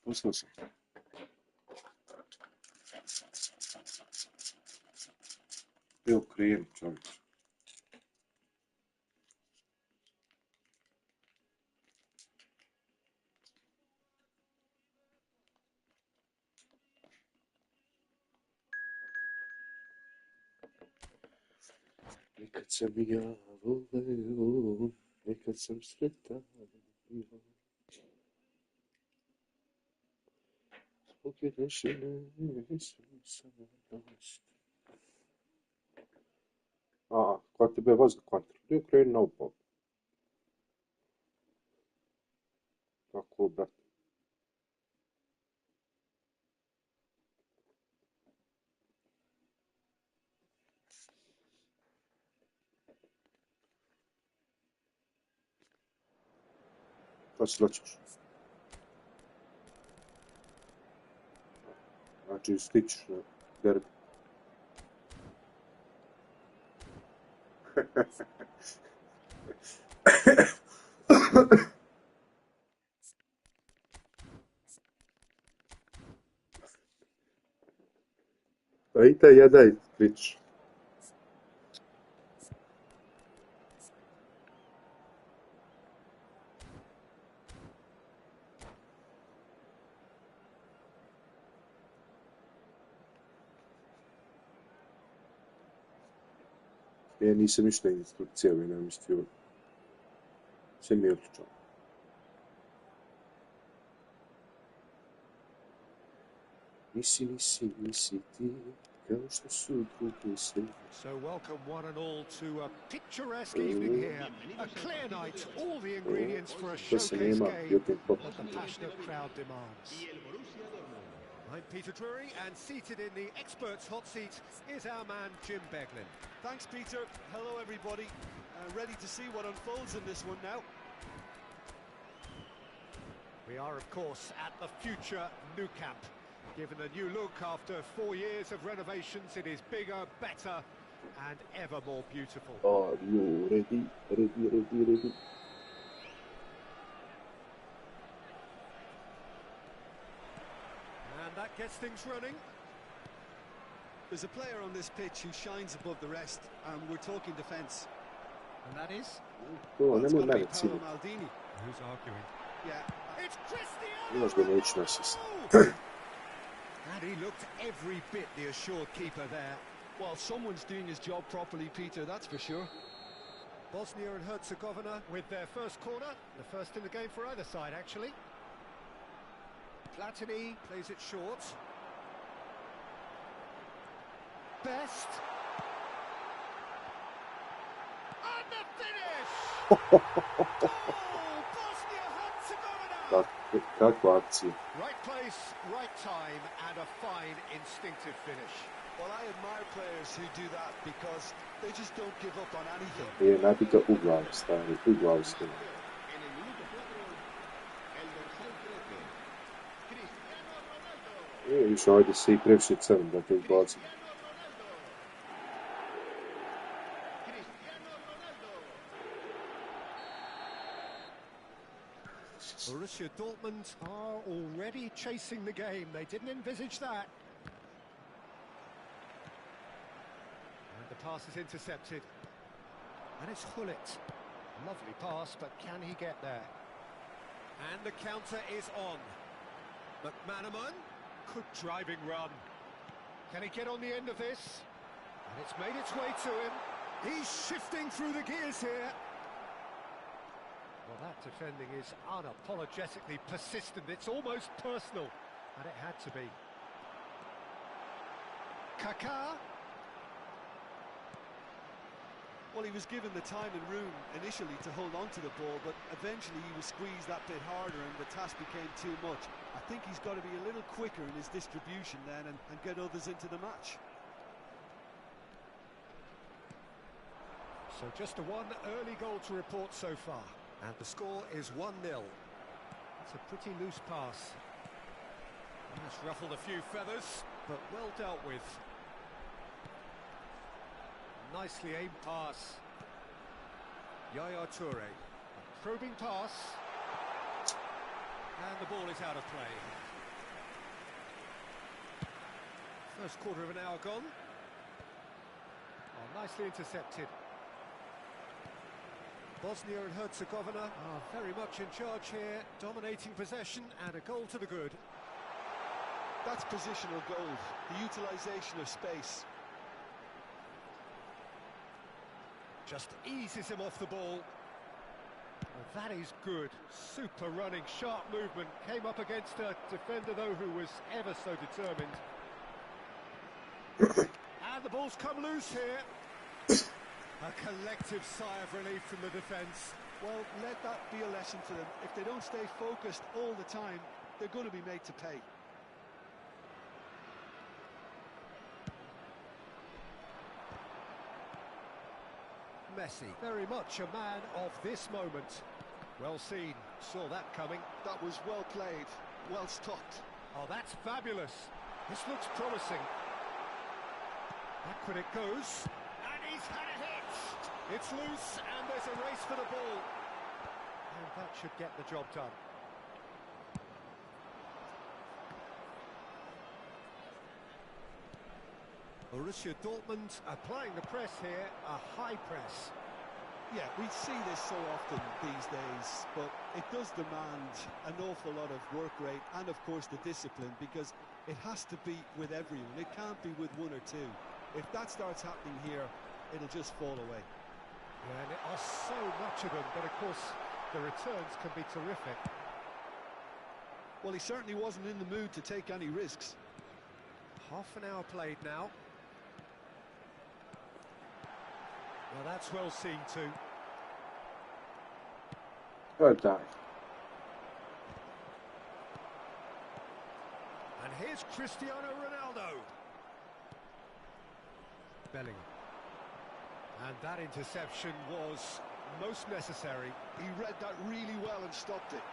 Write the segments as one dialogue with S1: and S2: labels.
S1: Pustio sam. Evo krijem, čovječ. Nekad sam ja voleo, nekad sam sretan bio. Zbog jedne žene sam nažalost. Quanto tempo was the quantum? Eu creio não, pô. Tako, brate. Šta si laćeš? Znači, stičeš na derbi. Ajde, jadaj, stičeš. Ja nisam ništa instrukcija, vi nam mislio. Sve mi je odlično. Nisi ti, kao što su drugi svi.
S2: So welcome one and all to a picturesque evening here. A clear night, all the ingredients for a showcase game that the passionate crowd demands. I'm Peter Drury, and seated in the experts' hot seat is our man Jim Beglin.
S3: Thanks, Peter. Hello, everybody. Ready to see what unfolds in this one now.
S2: We are, of course, at the future Nou Camp. Given a new look after 4 years of renovations, it is bigger, better, and ever more beautiful.
S1: Are you ready? Ready.
S2: And that gets things running.
S3: There's a player on this pitch who shines above the rest, and we're talking defence.
S2: And that is?
S1: Well,
S3: it's got to be
S1: it's
S3: Paolo Maldini.
S2: Who's arguing?
S3: Yeah.
S2: It's Cristiano!
S1: Imaš ga neću assist.
S2: And he looked every bit the assured keeper there.
S3: Well, someone's doing his job properly, Peter, that's for sure.
S2: Bosnia and Herzegovina with their first corner. The first in the game for either side, actually. Platini plays it short. Best. And the finish! Goal! Bosnia-Herzegovina!
S1: Kakva akcija.
S2: Right place, right time, and a fine instinctive finish.
S3: Well, I admire players who do that because they just don't give up on anything.
S1: Nabija u glavu stari, u glavu stari. Više ovdje se i previše crn da te izbacim.
S2: Borussia Dortmund are already chasing the game. They didn't envisage that. And the pass is intercepted. And it's Hullet. Lovely pass, but can he get there? And the counter is on. McManaman, good driving run. Can he get on the end of this? And it's made its way to him. He's shifting through the gears here. Well, that defending is unapologetically persistent. It's almost personal, and it had to be. Caaa.
S3: Well, he was given the time and room initially to hold on to the ball, but eventually he was squeezed that bit harder and the task became too much. I think he's got to be a little quicker in his distribution then and get others into the match.
S2: So just a one early goal to report so far. And the score is 1-0. It's a pretty loose pass. It's ruffled a few feathers, but well dealt with. Nicely aimed pass. Yaya Toure. A probing pass. And And the ball is out of play. First quarter of an hour gone. Oh, nicely intercepted. Bosnia and Herzegovina are very much in charge here, dominating possession and a goal to the good.
S3: That's positional goal, the utilisation of space.
S2: Just eases him off the ball. Well, that is good. Super running, sharp movement. Came up against a defender, though, who was ever so determined. And the ball's come loose here. A collective sigh of relief from the defence.
S3: Well, let that be a lesson to them. If they don't stay focused all the time, they're going to be made to pay.
S2: Messi, very much a man of this moment. Well seen, saw that coming.
S3: That was well played, well stopped.
S2: Oh, that's fabulous. This looks promising. Backward it goes. And he's had a hit. It's loose and there's a race for the ball. And that should get the job done. Borussia Dortmund applying the press here, a high press.
S3: Yeah, we see this so often these days, but it does demand an awful lot of work rate and, of course, the discipline, because it has to be with everyone. It can't be with one or two. If that starts happening here, it'll just fall away.
S2: Yeah, and there are so much of them, but, of course, the returns can be terrific.
S3: Well, he certainly wasn't in the mood to take any risks.
S2: Half an hour played now. Well, that's well seen too.
S1: Good die.
S2: And here's Cristiano Ronaldo. Bellingham. And that interception was most necessary.
S3: He read that really well and stopped it.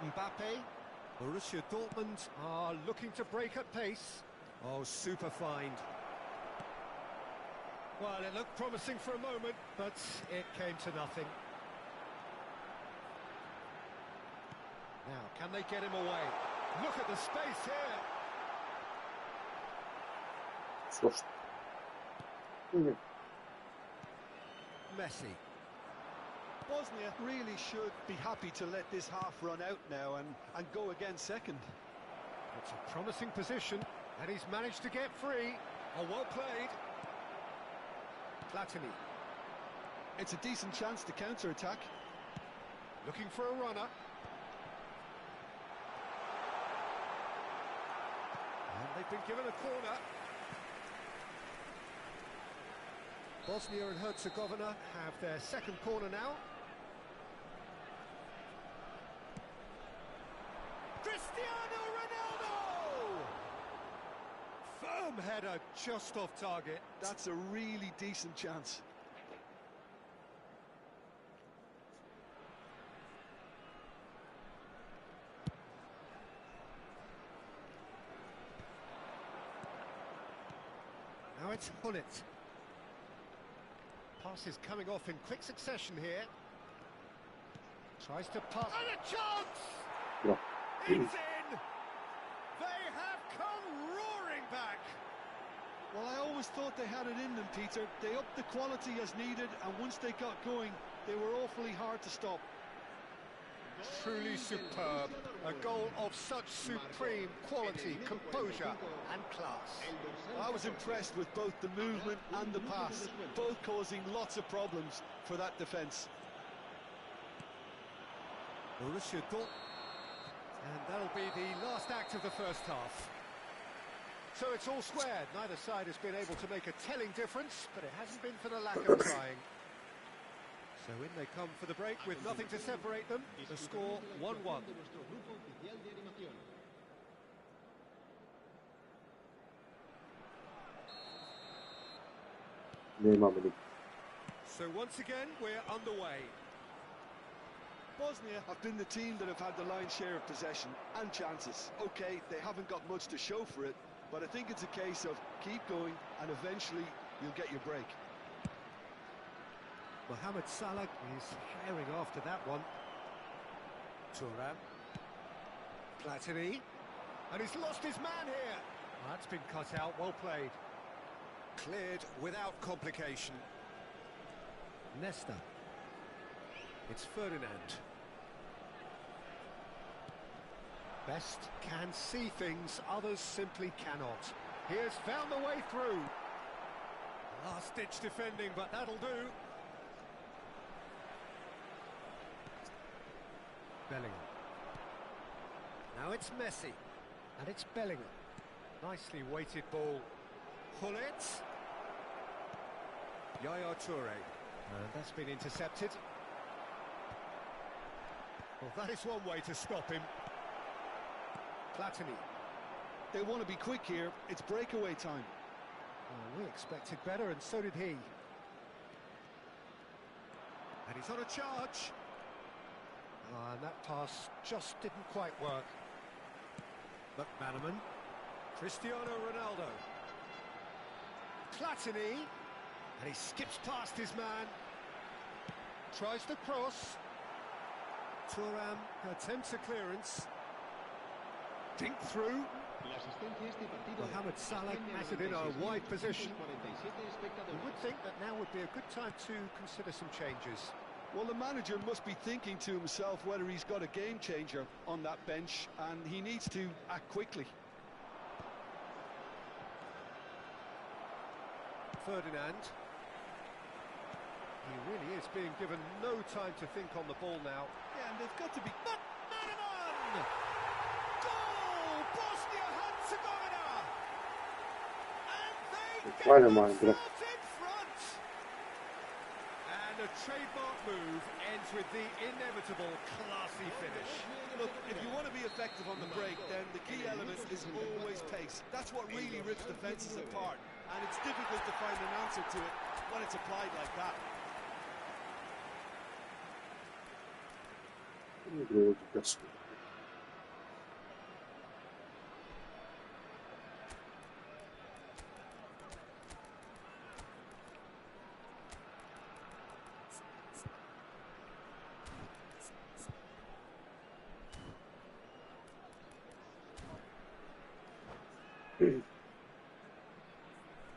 S2: Mbappe. Borussia Dortmund are looking to break at pace. Oh, super find. Well, it looked promising for a moment, but it came to nothing. Now, can they get him away? Look at the space here.
S1: Слушай.
S2: Messi.
S3: Bosnia really should be happy to let this half run out now and go again second.
S2: It's a promising position, and he's managed to get free. Oh, well played. Platini.
S3: It's a decent chance to counter-attack.
S2: Looking for a runner. And they've been given a corner. Bosnia and Herzegovina have their second corner now. Cristiano Ronaldo! Firm header just off target.
S3: That's a really decent chance.
S2: Now it's Hullet. Passes coming off in quick succession here. Tries to pass. And a chance!
S1: Yeah.
S2: It's in! They have come roaring back!
S3: Well, I always thought they had it in them, Peter. They upped the quality as needed, and once they got going, they were awfully hard to stop.
S2: Truly superb. A goal of such supreme quality, composure and class.
S3: I was impressed with both the movement and the pass, both causing lots of problems for that defence.
S2: Borussia Dortmund. And that'll be the last act of the first half. So it's all squared. Neither side has been able to make a telling difference, but it hasn't been for the lack of trying. So in they come for the break with nothing to separate them. The score 1-1. So once again, we're underway.
S3: Bosnia have been the team that have had the lion's share of possession and chances. OK, they haven't got much to show for it, but I think it's a case of keep going and eventually you'll get your break.
S2: Mohamed Salah is herring after that one. Thuram. Platini. And he's lost his man here. That's been cut out, well played. Cleared without complication. Nesta. It's Ferdinand. Best can see things, others simply cannot. He has found the way through. Last-ditch defending, but that'll do. Bellingham. Now it's Messi. And it's Bellingham. Nicely weighted ball. Hullet. Yaya Toure. And that's been intercepted. Well, that is one way to stop him. Platini.
S3: They want to be quick here. It's breakaway time.
S2: Oh, we expected better, and so did he. And he's on a charge. And that pass just didn't quite work. McManaman. Cristiano Ronaldo. Platini. And he skips past his man. Tries the cross. Thuram attempts a clearance. Dink through. Mohamed Salah has it in a wide position. You would think that now would be a good time to consider some changes.
S3: Well, the manager must be thinking to himself whether he's got a game changer on that bench, and he needs to act quickly.
S2: Ferdinand. He really is being given no time to think on the ball now.
S3: Yeah, and they've got to be...
S2: McManaman! Goal! Bosnia-Herzegovina! And they get themselves in front! And a trademark move ends with the inevitable classy finish.
S3: Look, if you want to be effective on the break, then the key element is always pace. That's what really rips defences apart. And it's difficult to find an answer to it when it's applied like that.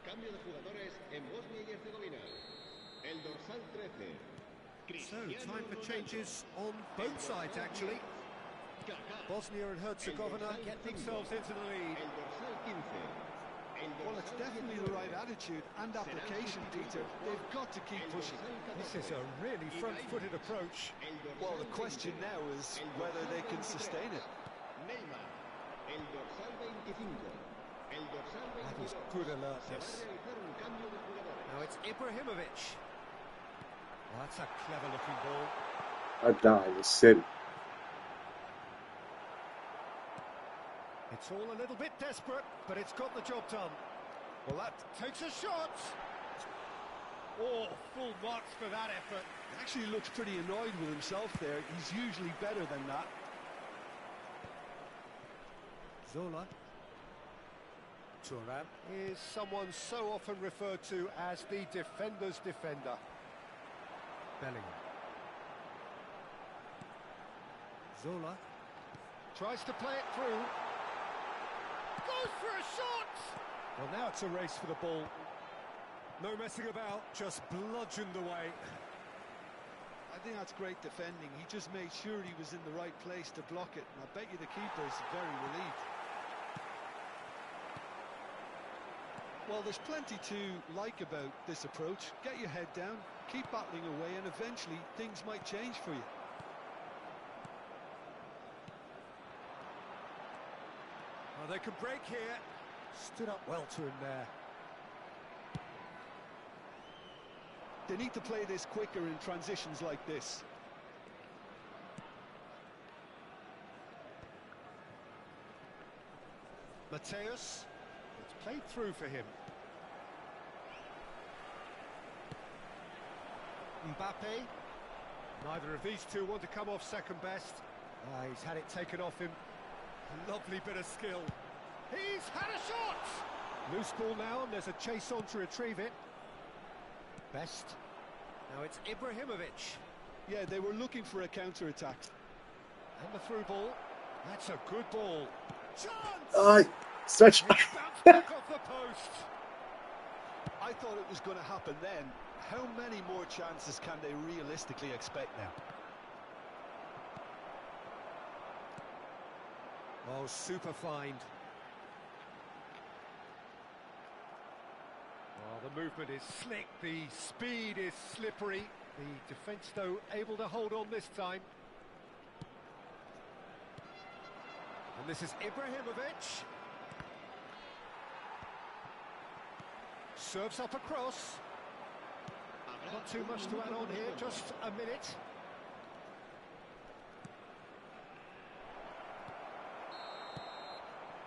S4: Cambio de jugadores en Bosnia y Herzegovina. El dorsal 13.
S2: So, time for changes on both sides, actually. Bosnia and Herzegovina get themselves into the lead.
S4: El dorsal 15.
S3: Well, it's definitely the right attitude and application, Peter. They've got to keep pushing.
S2: This is a really front-footed approach.
S3: Well, the question now is whether they can sustain it.
S4: Neymar. El dorsal 25. El dorsal 22.
S2: That was good alertness.
S4: Se va a realizar un cambio de jugadores.
S2: Now it's Ibrahimovic. Well, that's a clever-looking ball. It's all a little bit desperate, but it's got the job done. Well, that takes a shot. Oh, full marks for that effort.
S3: He actually looks pretty annoyed with himself there. He's usually better than that.
S2: Zola. Thuram is someone so often referred to as the defender's defender. Bellingham. Zola tries to play it through. Goes for a shot! Well, now it's a race for the ball. No messing about, just bludgeoned away.
S3: I think that's great defending. He just made sure he was in the right place to block it. And I bet you the keeper is very relieved. Well, there's plenty to like about this approach. Get your head down, keep battling away, and eventually things might change for you.
S2: Well, they can break here. Stood up well to him there.
S3: They need to play this quicker in transitions like this.
S2: Mateus. It's played through for him. Mbappe. Neither of these two want to come off second best. He's had it taken off him. Lovely bit of skill. He's had a shot! Loose ball now, and there's a chase on to retrieve it. Best. Now it's Ibrahimovic.
S3: Yeah, they were looking for a counter-attack.
S2: And the through ball. That's a good ball. Chance!
S1: Aye, stretch.
S2: It's bounced back off the post.
S3: I thought it was going to happen then. How many more chances can they realistically expect now?
S2: Oh, super find. Oh, the movement is slick, the speed is slippery. The defence, though, able to hold on this time. And this is Ibrahimovic. Serves up across. Not too much to add on here, just a minute.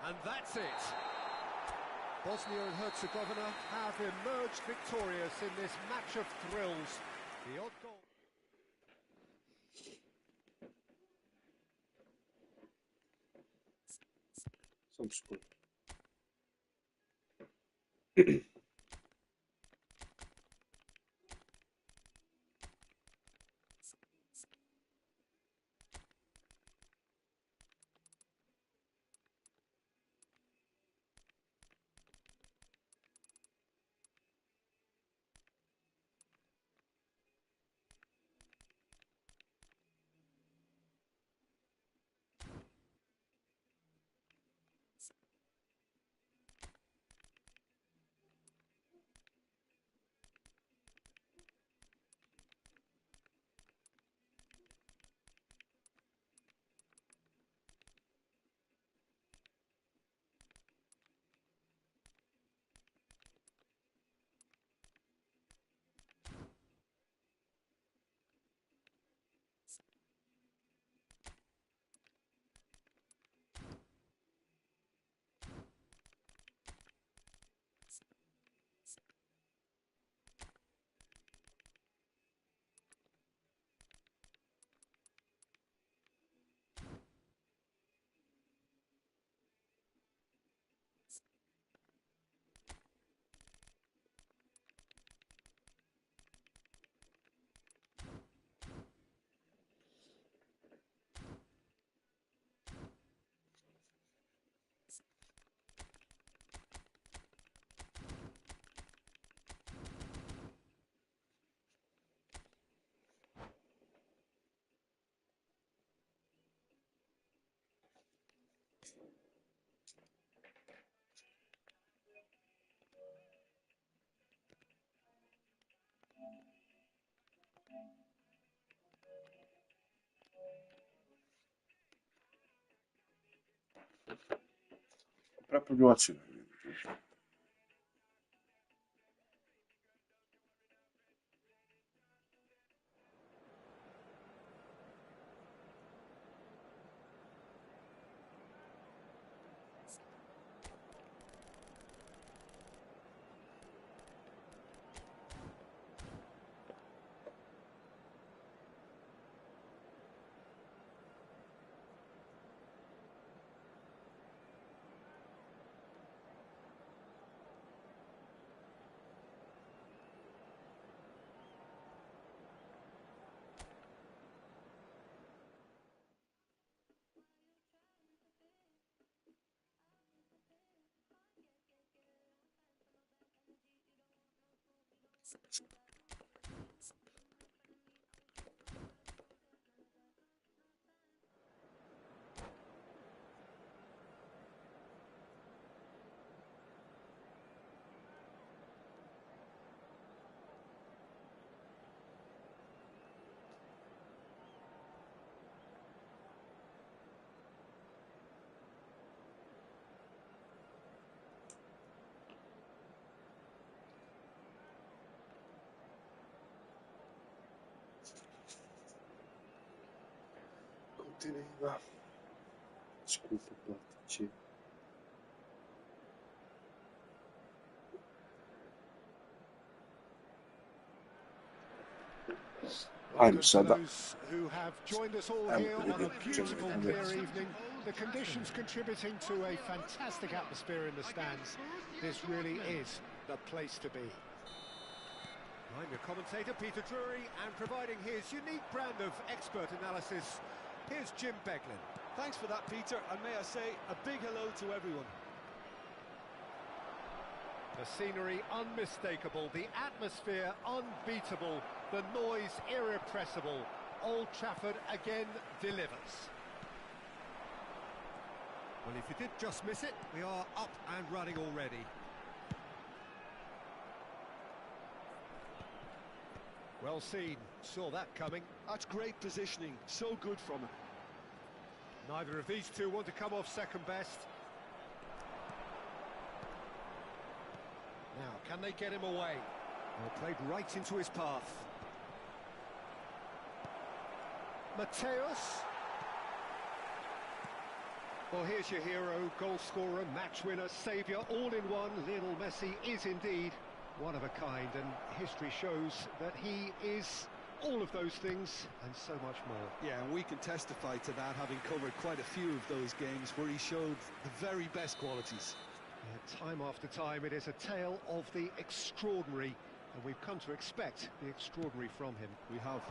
S2: And that's it. Bosnia and Herzegovina have emerged victorious in this match of thrills. The odd goal.
S1: Sam skoj. Proprio azione. Conteneva. Desculpa, parte. I'm
S2: Welcome
S1: sad
S2: to
S1: that
S2: those who have joined us all
S1: I'm
S2: here on a
S1: really
S2: beautiful
S1: enjoying
S2: clear
S1: it.
S2: evening. The conditions contributing to a fantastic atmosphere in the stands. This really is the place to be. I'm your commentator, Peter Drury, and providing his unique brand of expert analysis, here's Jim Beglin.
S3: Thanks for that, Peter, and may I say a big hello to everyone.
S2: The scenery unmistakable, the atmosphere unbeatable, the noise irrepressible. Old Trafford again delivers. Well, if you did just miss it, we are up and running already. Well seen, saw that coming.
S3: That's great positioning, so good from him.
S2: Neither of these two want to come off second best. Now, can they get him away? Well, played right into his path. Mateus. Well, here's your hero, goal scorer, match winner, saviour, all in one. Lionel Messi is indeed one of a kind, and history shows that he is all of those things and so much more.
S3: Yeah, and we can testify to that, having covered quite a few of those games where he showed the very best qualities.
S2: Yeah, time after time, it is a tale of the extraordinary, and we've come to expect the extraordinary from him.
S3: We have.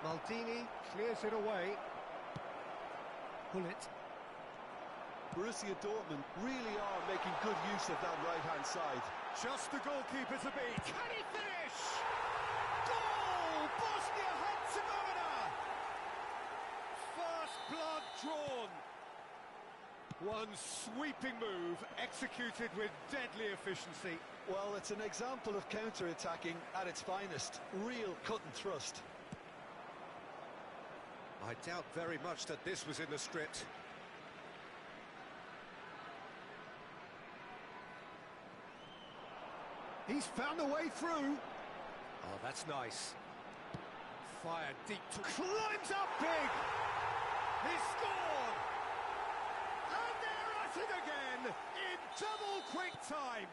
S2: Maldini clears it away. Hullet.
S3: Borussia Dortmund really are making good use of that right-hand side.
S2: Just the goalkeeper to beat. Can he finish? Goal! Bosnia-Herzegovina! First blood drawn. One sweeping move, executed with deadly efficiency.
S3: Well, it's an example of counter-attacking at its finest. Real cut and thrust.
S2: I doubt very much that this was in the script. He's found a way through. Oh, that's nice. Fired deep to... Climbs up big! He scored! And they're at it again, in double quick time.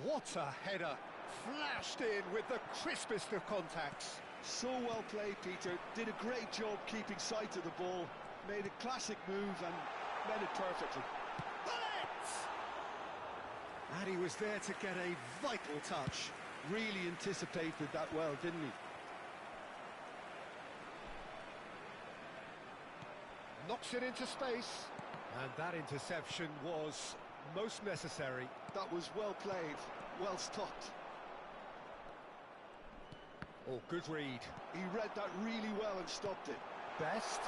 S2: What a header. Flashed in with the crispest of contacts.
S3: So well played, Peter. Did a great job keeping sight of the ball. Made a classic move and met it perfectly.
S2: And he was there to get a vital touch.
S3: Really anticipated that well, didn't he?
S2: Knocks it into space. And that interception was most necessary.
S3: That was well played, well stopped.
S2: Oh, good read.
S3: He read that really well and stopped it.
S2: Best.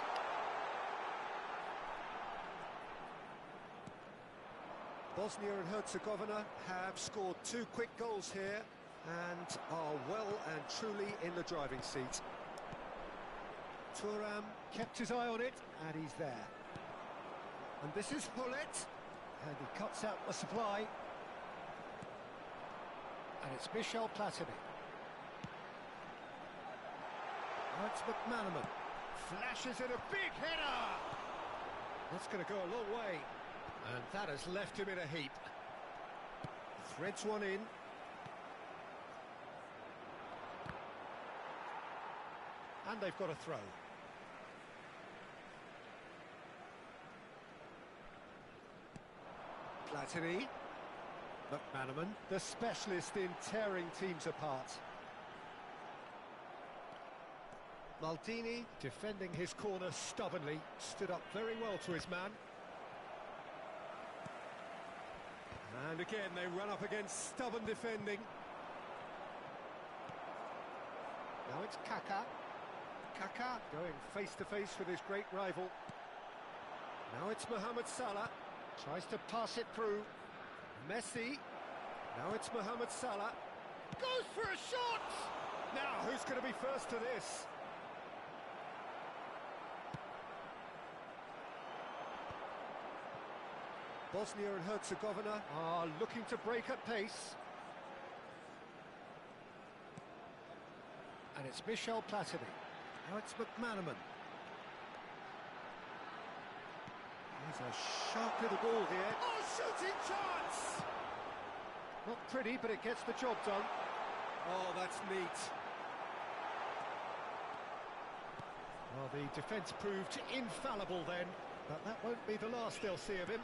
S2: Bosnia and Herzegovina have scored 2 quick goals here and are well and truly in the driving seat. Thuram kept his eye on it, and he's there. And this is Hullet, and he cuts out the supply. And it's Michel Platini. Now it's McManaman. Flashes in a big header! That's going to go a long way. And that has left him in a heap. Threads one in. And they've got a throw. Platini. McManaman, the specialist in tearing teams apart. Maldini, defending his corner stubbornly, stood up very well to his man. And again, they run up against stubborn defending. Now it's caaa. Caaa going face-to-face with his great rival. Now it's Mohamed Salah. Tries to pass it through. Messi. Now it's Mohamed Salah. Goes for a shot! Now, who's going to be first to this? Bosnia and Herzegovina are looking to break at pace. And it's Michel Platini. Now it's McManaman. There's a sharp little ball here. Oh, shooting chance! Not pretty, but it gets the job done. Oh, that's neat. Well, the defence proved infallible then, but that won't be the last they'll see of him.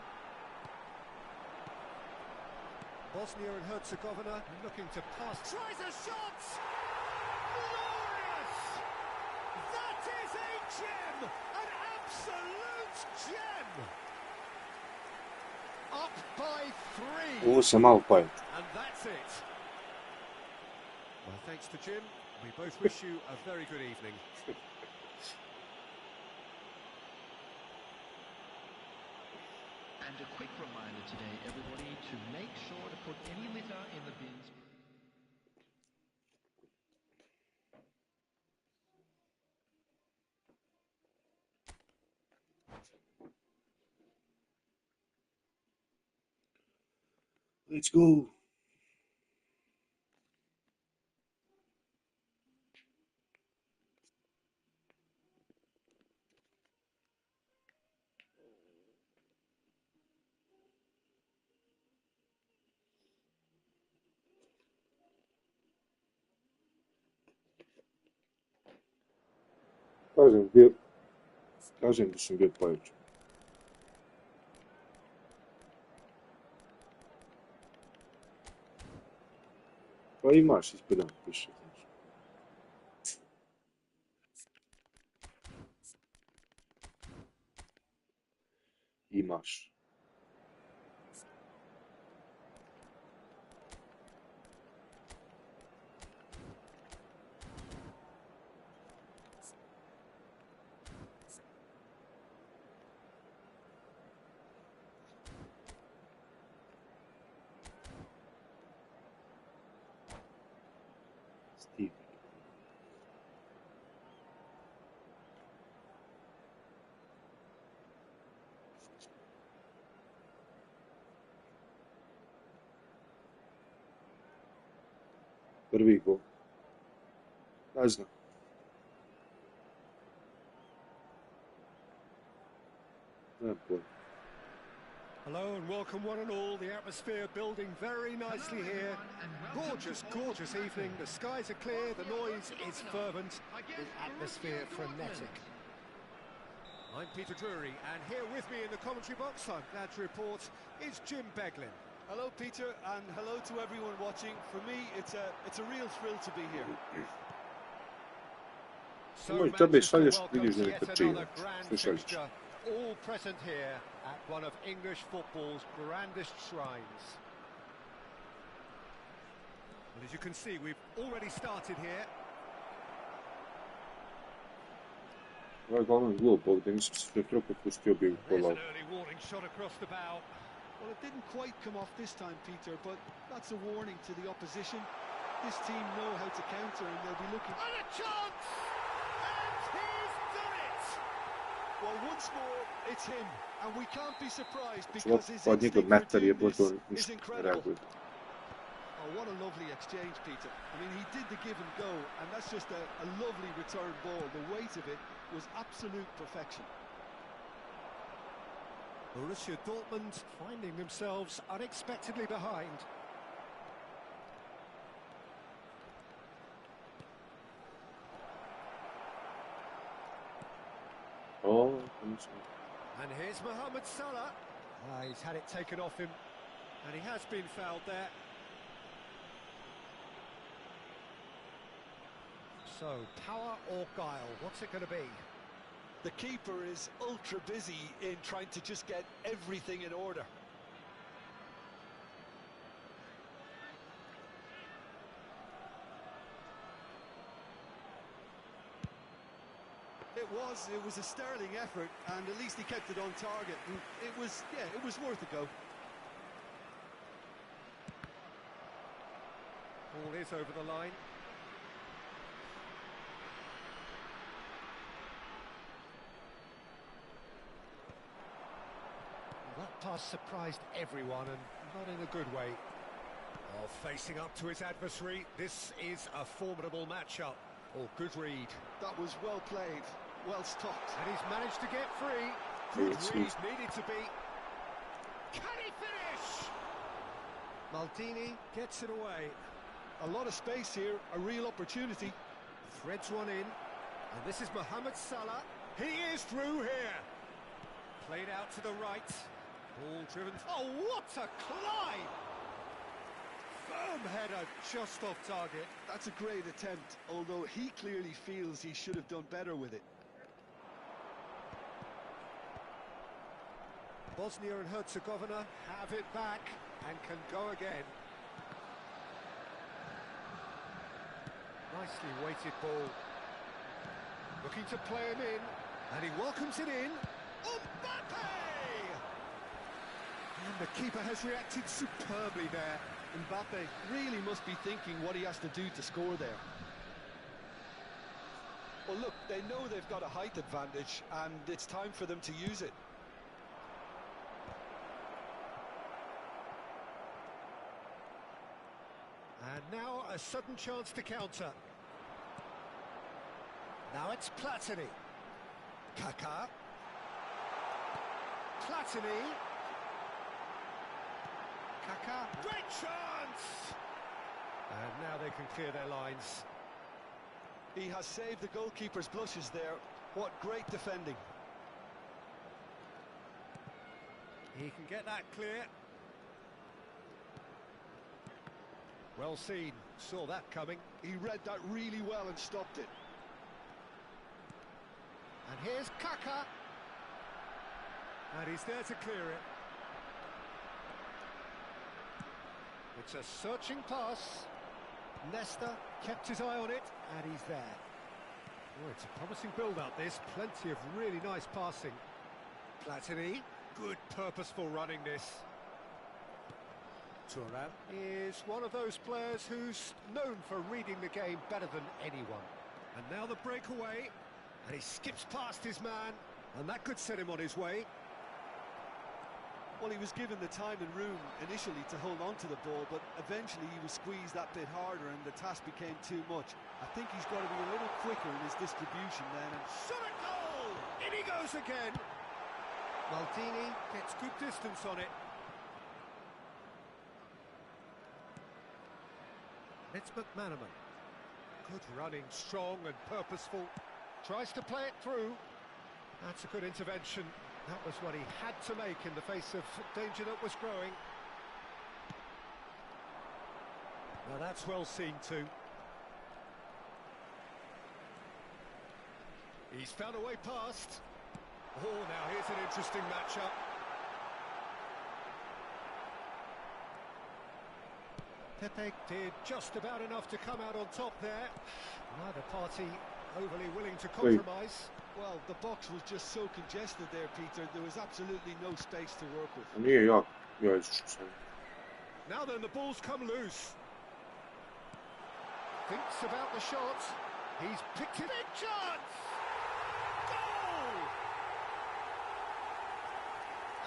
S2: Bosnia and Herzegovina looking to pass. Tries a shot! Glorious! That is a gem! A It's Gem! Up by 3.
S1: Ovo sam malo pajet.
S2: And that's it. Well, thanks to Jim. We both wish you a very good evening.
S5: And a quick reminder today, everybody, to make sure to put any litter in the bins.
S1: Let's go. Kažem da sam bio pojačan. Pa imaš ispred piše. Imaš. Steve. Prvi gol. Ne znam. Nemam pojma.
S2: Hello and welcome one and all. The atmosphere building very nicely here. Gorgeous, gorgeous evening. The skies are clear, the noise is fervent, the atmosphere frenetic. I'm Peter Drury, and here with me in the commentary box, I'm glad to report, is Jim Beglin.
S3: Hello, Peter, and hello to everyone watching. For me, it's a real thrill to be here.
S2: So
S1: Moj, tebe
S2: Manchester
S1: šalješ,
S2: welcomes
S1: vidiš da
S2: yet
S1: neka čija.
S2: another grand
S1: Što šalješ?
S2: fixture, all present here at one of English football's grandest shrines. Well, as you can see, we've already started here.
S1: Ovaj golman glup ovdje, nisam se sve troko pustio bi u
S2: There's
S1: pola.
S2: an early warning shot across the bow.
S3: Well, it didn't quite come off this time, Peter, but that's a warning to the opposition. This team know how to counter, and they'll be looking...
S2: And a chance! And he's done it!
S3: Well, once more, it's him, and we can't be surprised
S1: Znači,
S3: because his
S1: od njega
S3: instinct for
S1: metar je
S3: doing
S1: bilo
S3: this is
S1: ništa ne
S3: incredible.
S1: reaguje.
S3: Oh, what a lovely exchange, Peter. I mean, he did the give and go, and that's just a lovely return ball. The weight of it was absolute perfection.
S2: Borussia Dortmund finding themselves unexpectedly behind.
S1: O, to nisam.
S2: And here's Mohamed Salah. He's had it taken off him, and he has been fouled there. So, power or guile, what's it going to be?
S3: The keeper is ultra busy in trying to just get everything in order. It was a sterling effort, and at least he kept it on target. And it was worth a go.
S2: Ball is over the line. Well, that pass surprised everyone, and not in a good way. Oh, facing up to his adversary, this is a formidable matchup. Oh, good read.
S3: That was well played, well stopped.
S2: And he's managed to get free. Good
S1: Yes,
S2: read,
S1: he's-
S2: needed to be. Can he finish? Maldini gets it away.
S3: A lot of space here, a real opportunity.
S2: Threads one in. And this is Mohamed Salah. He is through here. Played out to the right. Ball driven. Oh, what a climb! Firm header just off target.
S3: That's a great attempt, although he clearly feels he should have done better with it.
S2: Bosnia and Herzegovina have it back and can go again. Nicely weighted ball. Looking to play him in, and he welcomes it in. Mbappe! And the keeper has reacted superbly there.
S3: Mbappe really must be thinking what he has to do to score there. Well, look, they know they've got a height advantage, and it's time for them to use it.
S2: And now a sudden chance to counter. Now it's Platini. Caaa. Platini. Caaa. Great chance! And now they can clear their lines.
S3: He has saved the goalkeeper's blushes there. What great defending.
S2: He can get that clear. Well seen, saw that coming.
S3: He read that really well and stopped it.
S2: And here's Caaa. And he's there to clear it. It's a searching pass. Nesta kept his eye on it, and he's there. Oh, it's a promising build-up, this. Plenty of really nice passing. Platini, good purposeful running this. Thuram is one of those players who's known for reading the game better than anyone. And now the breakaway, and he skips past his man, and that could set him on his way.
S3: Well, he was given the time and room initially to hold on to the ball, but eventually he was squeezed that bit harder and the task became too much. I think he's got to be a little quicker in his distribution then. And
S2: shot a goal! In he goes again! Maldini gets good distance on it. It's McManaman. Good running, strong and purposeful. Tries to play it through. That's a good intervention. That was what he had to make in the face of danger that was growing. Now that's well seen too. He's found a way past. Oh, now here's an interesting matchup. Pepe did just about enough to come out on top there. Neither party overly willing to compromise.
S3: Well, the box was just so congested there, Peter. There was absolutely no space to work with.
S1: Niye yok? Yok hiç şey.
S2: Now then, the ball's come loose. Thinks about the shot. He's picked it. Big chance! Goal!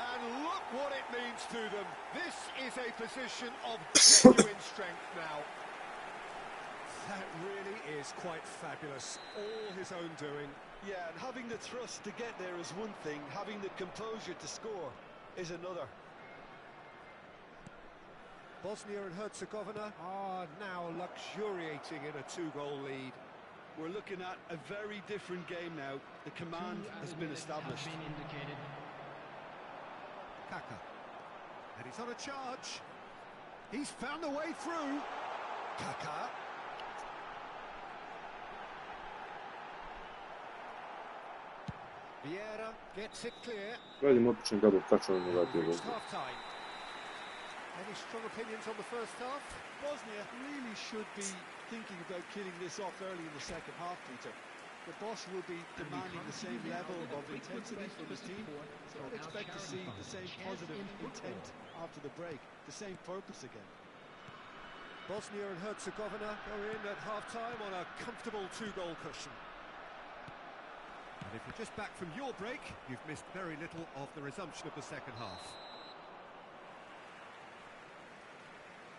S2: And look what it means to them. This is a position of genuine strength now. That really is quite fabulous. All his own doing.
S3: Yeah, and having the thrust to get there is one thing. Having the composure to score is another.
S2: Bosnia and Herzegovina are now luxuriating in a 2-goal lead.
S3: We're looking at a very different game now. The command has been established.
S2: Caaa. And he's on a charge. He's found a way through. Caaa. Vieira gets it clear.
S1: Gledaj Modrićem gledaj tačno ono radio
S2: It's
S1: ovdje.
S2: half-time. Any strong opinions on the first half?
S3: Bosnia really should be thinking about killing this off early in the second half, Peter. The boss will be demanding the same level of intensity from his team. So I'd expect to see the same positive intent after the break, the same purpose again.
S2: Bosnia and Herzegovina go in at half-time on a comfortable 2-goal cushion. And if you're just back from your break, you've missed very little of the resumption of the second half.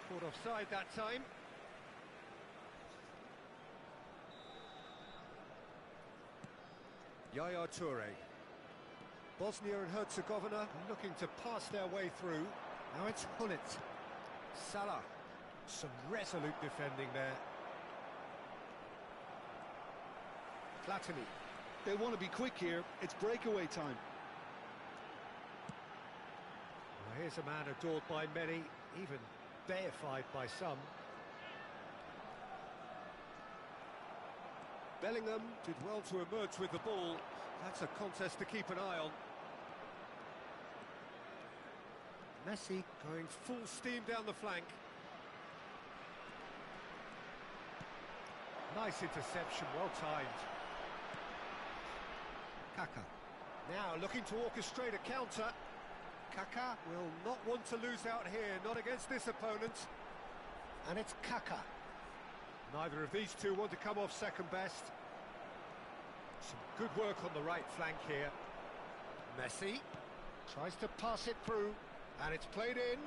S2: Caught offside that time. Yaya Toure. Bosnia and Herzegovina looking to pass their way through. Now it's Hullet. Salah. Some resolute defending there. Platini.
S3: They want to be quick here. It's breakaway time.
S2: Well, here's a man adored by many, even deified by some. Bellingham did well to emerge with the ball. That's a contest to keep an eye on. Messi going full steam down the flank. Nice interception, well timed. Caaa. Now looking to orchestrate a counter. Caaa will not want to lose out here, not against this opponent. And it's Caaa. Neither of these two want to come off second best. Some good work on the right flank here. Messi tries to pass it through, and it's played in,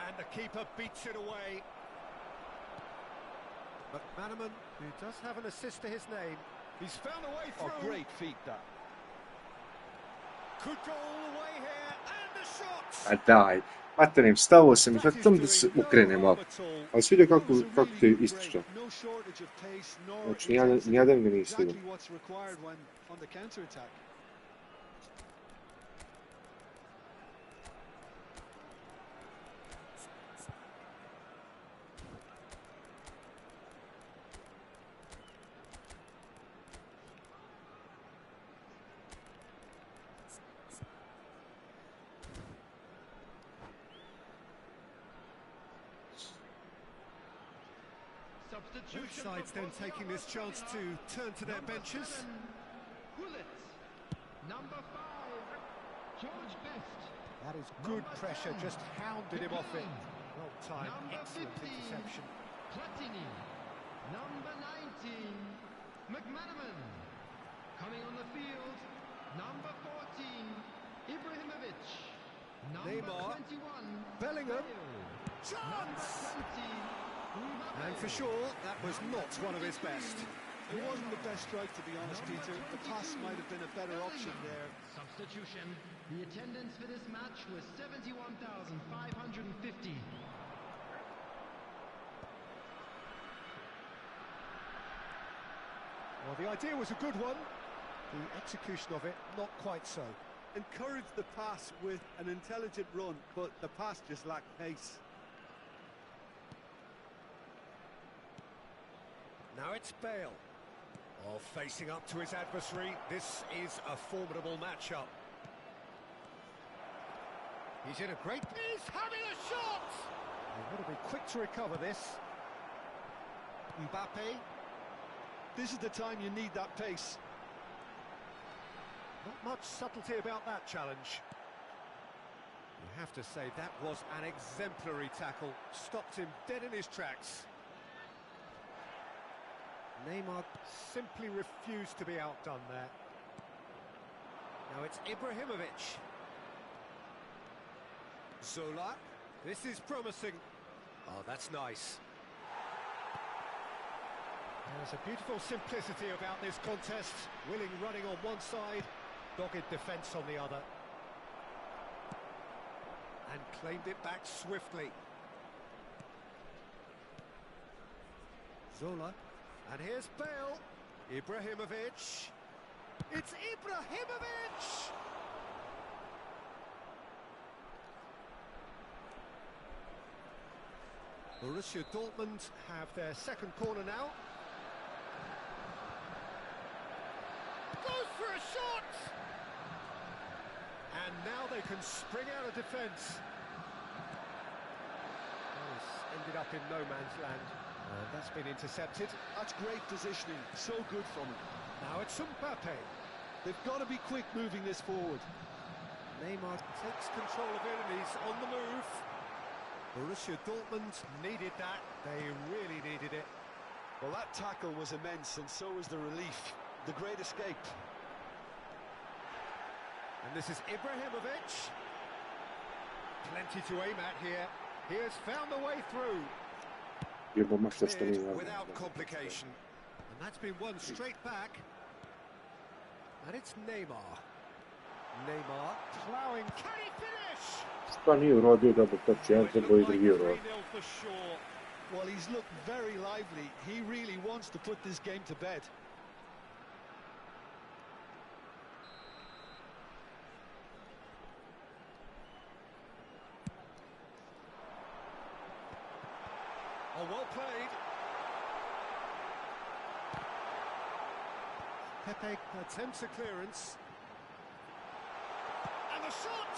S2: and the keeper beats it away. McManaman, who does have an assist to his name, he's found a way through.
S3: Oh, great feat that.
S2: Could go all the way here, and the shot!
S1: A daj. Znate, ne, stavo sam i sad tom da se ukrene malo. Ali svidio kako te ističe.
S3: No shortage of pace, nor
S1: Znači, nijedan ga nije stigao.
S3: exactly what's required when on the counter attack.
S2: Both sides then taking this chance to turn to their benches.
S5: Number 5, George Best.
S2: That is good pressure, just hounded him off it. Well timed, excellent interception.
S5: Platini. Number 19, McManaman. Coming on the field, number 14, Ibrahimovic. Number
S2: Neymar.
S5: 21,
S2: Bellingham.
S5: Bale.
S2: Chance!
S5: Number 20,
S2: And for sure, that was not one of his best.
S3: It wasn't the best strike, to be honest, Peter. The pass might have been a better option there.
S5: Substitution. The attendance for this match was 71,550.
S2: Well, the idea was a good one. The execution of it, not quite so.
S3: Encouraged the pass with an intelligent run, but the pass just lacked pace.
S2: Now it's Bale. Oh, facing up to his adversary. This is a formidable matchup. He's in a great... He's having a shot! He's got to be quick to recover this. Mbappe.
S3: This is the time you need that pace.
S2: Not much subtlety about that challenge. You have to say that was an exemplary tackle. Stopped him dead in his tracks. Neymar simply refused to be outdone there. Now it's Ibrahimovic. Zola. This is promising. Oh, that's nice. There's a beautiful simplicity about this contest. Willing running on one side, dogged defence on the other. And claimed it back swiftly. Zola. And here's Bale. Ibrahimovic. It's Ibrahimovic! Borussia Dortmund have their second corner now. Goes for a shot! And now they can spring out of defence. This ended up in no man's land. That's been intercepted.
S3: That's great positioning. So good from him.
S2: Now it's Mbappe.
S3: They've got to be quick moving this forward.
S2: Neymar takes control of it and he's on the move. Borussia Dortmund needed that. They really needed it.
S3: Well, that tackle was immense, and so was the relief. The great escape.
S2: And this is Ibrahimovic. Plenty to aim at here. He has found the way through. Cleared without complication. And that's been won straight back. And it's Neymar. Neymar ploughing. Can he finish?
S1: Šta nije uradio da trči, ja trebao i drugi urod.
S3: Well, he's looked very lively. He really wants to put this game to bed.
S2: Oh, well played. Pepe attempts a clearance. And the shot!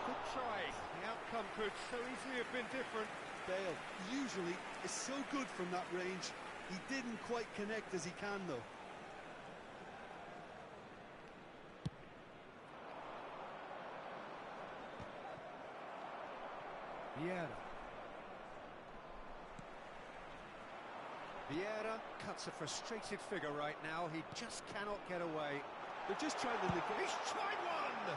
S2: Good try. The outcome could so easily have been different.
S3: Bale usually is so good from that range. He didn't quite connect as he can, though.
S2: Vieira cuts a frustrated figure right now. He just cannot get away.
S3: They're just trying to negate.
S2: He's tried one!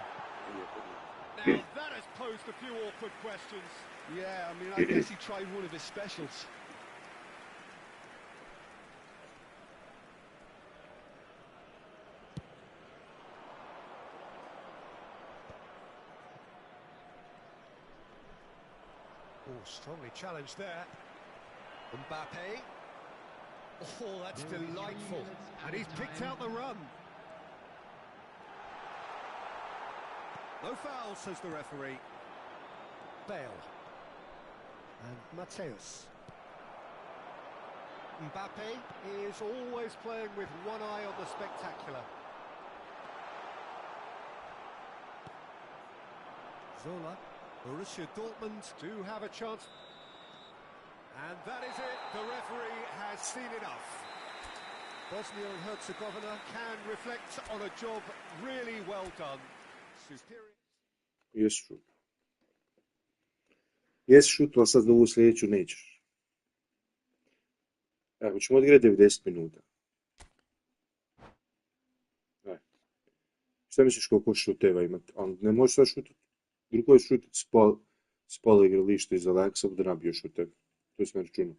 S2: Now that has posed a few awkward questions.
S3: Yeah, I mean, I guess he tried one of his specials.
S2: Oh, strongly challenged there. Mbappe. Oh, that's delightful. And he's picked out the run. No foul, says the referee. Bale. And Mateus. Mbappe is always playing with one eye on the spectacular. Zola. Borussia Dortmund do have a chance. And that is it. The referee has seen enough. Bosnia and Herzegovina can reflect on a job really well done. Superior.
S1: Jes šut. Jes šut, ali sad za ovu sljedeću nećeš. Evo, ćemo odigrati 90 minuta. Šta misliš koliko šuteva imati? On ne može sad šutiti. Drugo je šutiti s pola igrališta iza Alexa, da nabio šutev. To je sve računo.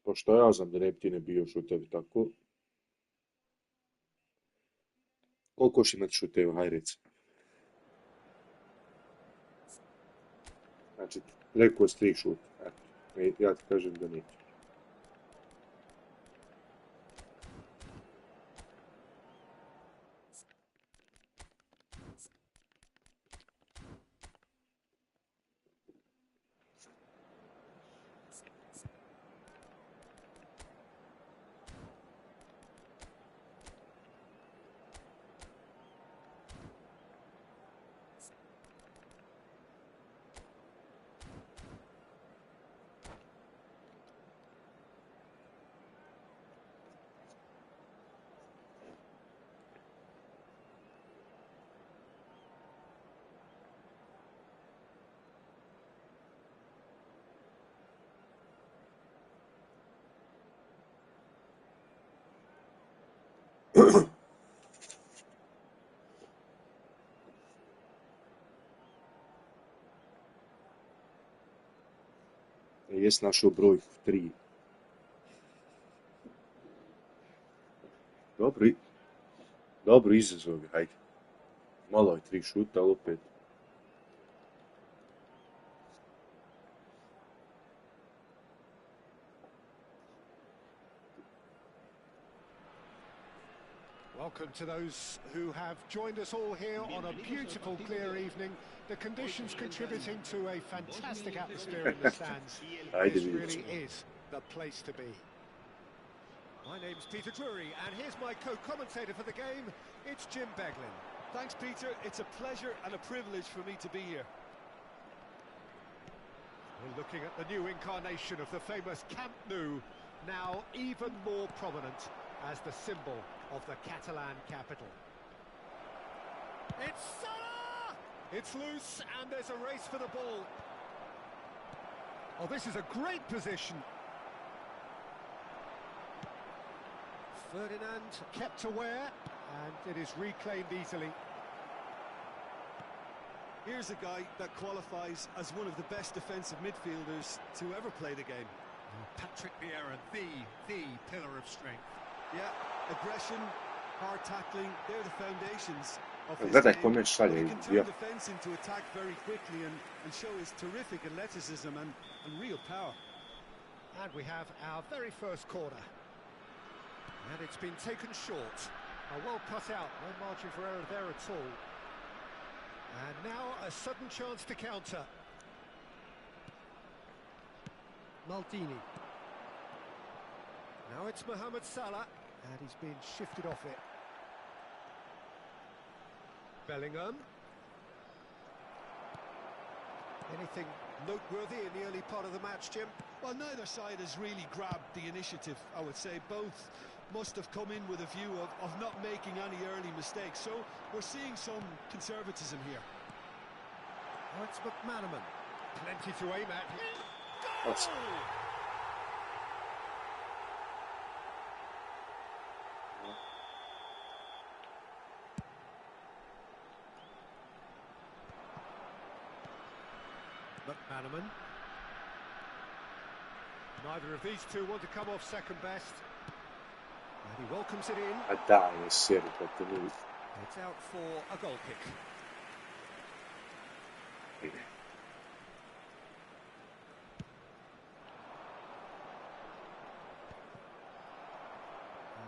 S1: Pa što ja znam da ne bi ti ne bio šutev tako. Koliko još imati šuteva, haj reci. Znači, rekao s 3 šuta. Eto, ja ti kažem da neće. Jes našao brojku 3. Dobro izazov je, hajde. Malo je 3 šuta, ali opet.
S2: Welcome to those who have joined us all here on a beautiful, clear evening. The conditions contributing to a fantastic atmosphere in the stands. This really is the place to be. My name's Peter Drury, and here's my co-commentator for the game. It's Jim Beglin.
S3: Thanks, Peter. It's a pleasure and a privilege for me to be here.
S2: We're looking at the new incarnation of the famous Camp Nou, now even more prominent as the symbol of the Catalan capital. It's Salah! It's loose, and there's a race for the ball. Oh, this is a great position. Ferdinand kept aware, and it is reclaimed easily.
S3: Here's a guy that qualifies as one of the best defensive midfielders to ever play the game.
S2: Patrick Vieira, the pillar of strength.
S3: Yeah, aggression, hard tackling, they're the foundations of his
S1: Gledaj
S3: game.
S1: kome
S3: But
S1: šalje.
S3: he can turn defence into attack very quickly and show his terrific athleticism and real power.
S2: And we have our very first corner. And it's been taken short. Well cut out, no margin for error there at all. And now a sudden chance to counter. Maldini. Now it's Mohamed Salah, and he's been shifted off it. Bellingham. Anything noteworthy in the early part of the match, Jim?
S3: Well, neither side has really grabbed the initiative, I would say. Both must have come in with a view of not making any early mistakes. So we're seeing some conservatism here.
S2: Oh, it's McManaman. Plenty to aim at.
S1: That's...
S2: McManaman. Neither of these two want to come off second best. And he welcomes it in.
S1: Ma dai, è serio, quanto lui.
S2: It's out for a goal kick. And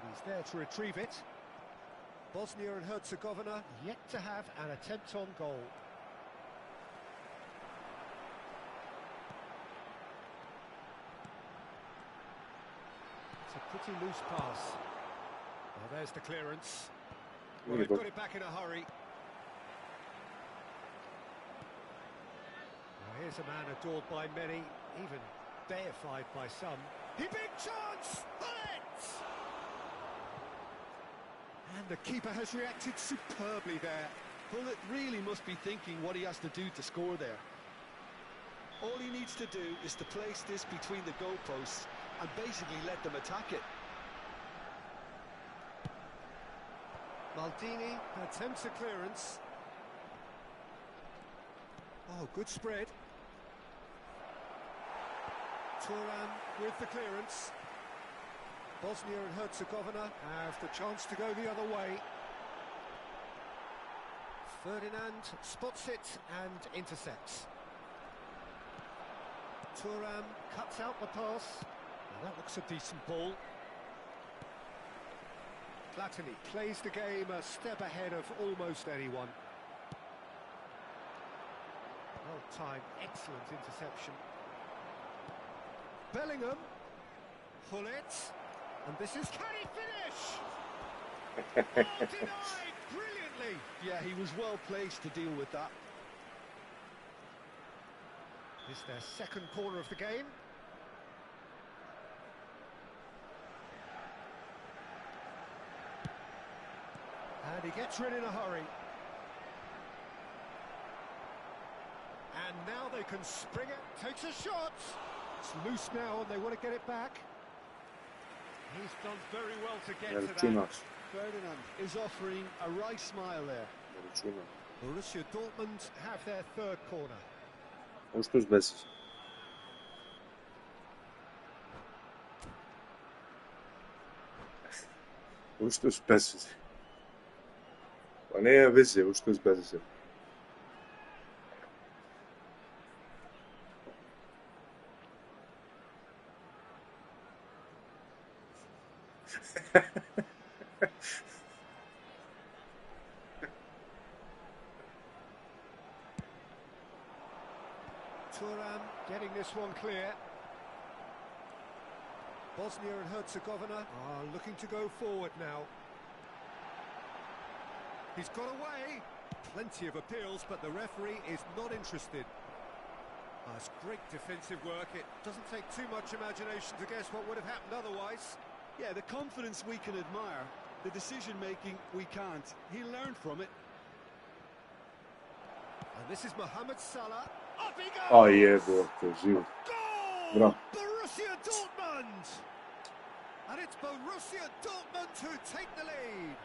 S2: he's there to retrieve it. Bosnia and Herzegovina yet to have an attempt on goal. It's a pretty loose pass. Well, there's the clearance. Well, they've got it back in a hurry. Well, here's a man adored by many, even deified by some. He big chance! Bullet! And the keeper has reacted superbly there.
S3: Bullet really must be thinking what he has to do to score there. All he needs to do is to place this between the goalposts and basically let them attack it.
S2: Maldini attempts a clearance. Oh, good spread. Turan with the clearance. Bosnia and Herzegovina have the chance to go the other way. Ferdinand spots it and intercepts. Turan cuts out the pass. Well, that looks a decent ball. Platini plays the game a step ahead of almost anyone. Well-timed, excellent interception. Bellingham. Hullet. And this is, can he finish? Oh, denied brilliantly.
S3: Yeah, he was well placed to deal with that.
S2: This is their second corner of the game. And he gets rid in a hurry. And now they can spring it, takes a shot. It's loose now and they want to get it back. He's done very well to get to that.
S3: Ferdinand is offering a right smile there.
S2: Borussia Dortmund have their third corner.
S1: Uštos bez. Uštos bez. Pa nema veze, uštos bez.
S2: Turan getting this one clear. Bosnia and Herzegovina are looking to go forward now. He's got away. Plenty of appeals, but the referee is not interested. It's great defensive work. It doesn't take too much imagination to guess what would have happened otherwise.
S3: Yeah, the confidence we can admire, the decision-making we can't. He learned from it.
S2: And this is Mohamed Salah. Up he goes!
S1: Oh yeah, boh, živo.
S2: Goal!
S1: Bravo.
S2: Borussia Dortmund! And it's Borussia Dortmund who take the lead.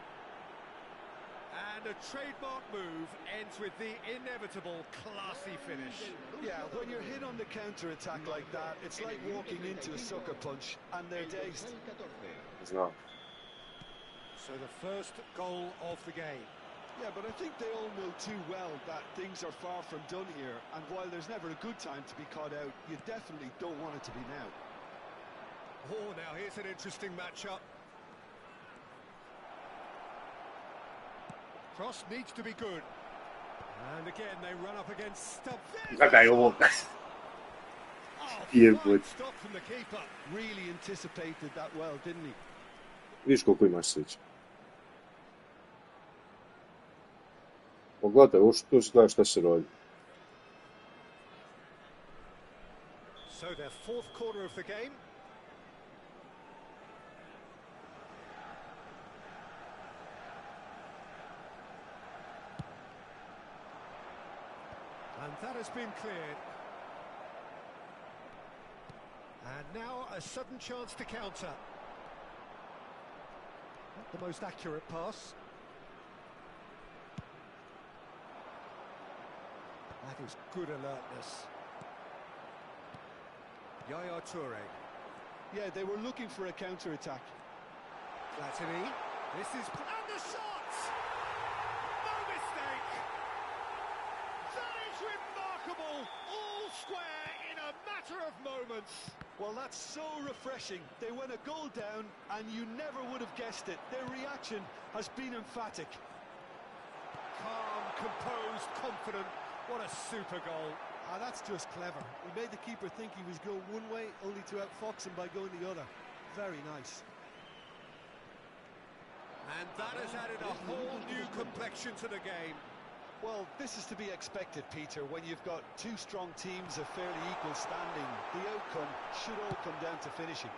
S2: And a trademark move ends with the inevitable classy finish.
S3: Yeah, when you're hit on the counter-attack like that, it's like walking into a sucker punch and they're dazed.
S1: Znam.
S2: So the first goal of the game.
S3: Yeah, but I think they all know too well that things are far from done here, and while there's never a good time to be caught out, you definitely don't want it to be now.
S2: Oh, now here's an interesting matchup. Cross needs to be good. And again, they run up against Stubb.
S1: Gledaj ovo.
S2: Oh, stop from the keeper.
S3: Really anticipated that well, didn't he?
S1: Vidiš koliko imaš sreće. Pogledaj, ovo što gledaš šta se rodi.
S2: fourth quarter of the game. And that has been cleared. And now a sudden chance to counter. Not the most accurate pass. That is good alertness. Yaya Toure.
S3: Yeah, they were looking for a counter-attack.
S2: Platini. This is... And the shot! No mistake! That is remarkable! All square in a matter of moments.
S3: Well, that's so refreshing. They went a goal down, and you never would have guessed it. Their reaction has been emphatic.
S2: Calm, composed, confident. What a super goal.
S3: Ah, that's just clever. He made the keeper think he was going one way, only to outfox him by going the other. Very nice.
S2: And that has added a whole new complexion to the game.
S3: Well, this is to be expected, Peter, when you've got two strong teams of fairly equal standing. The outcome should all come down to finishing.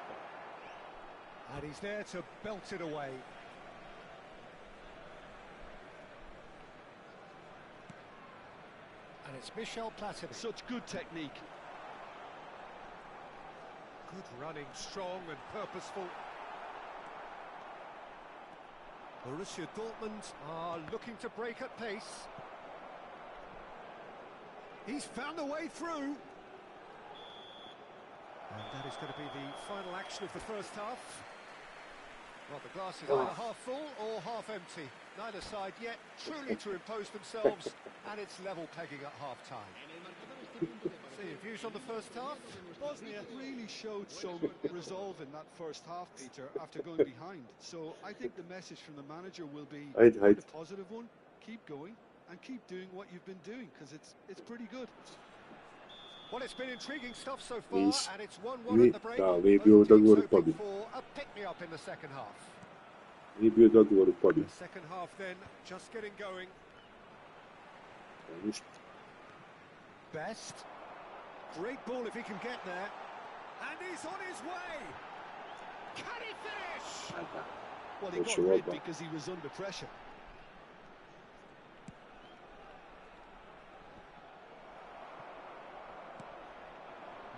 S2: And he's there to belt it away. And it's Michel Platini.
S3: Such good technique.
S2: Good running, strong and purposeful. Borussia Dortmund are looking to break at pace. He's found a way through. And that is going to be the final action of the first half. Well, the glass is either half full or half empty. Neither side yet truly to impose themselves, and it's level pegging at half-time. So your views on the first half?
S3: Bosnia really showed some resolve in that first half, Peter, after going behind. So I think the message from the manager will be a positive one. Keep going and keep doing what you've been doing, because it's pretty good.
S2: Well, it's been intriguing stuff so far,
S1: Nice.
S2: and it's 1-1 at the break.
S1: Da,
S2: Both
S1: nije bio
S2: teams
S1: dogovor
S2: hoping
S1: pobjede.
S2: for a pick-me-up in the second half.
S1: Nije bio dogovor u pobjedi.
S2: The second half then, just getting going.
S1: Ništa.
S2: Best. Great ball if he can get there. And he's on his way. Can he finish?
S1: A da.
S3: Well, he got
S1: Došao
S3: rid
S1: oba.
S3: because he was under pressure.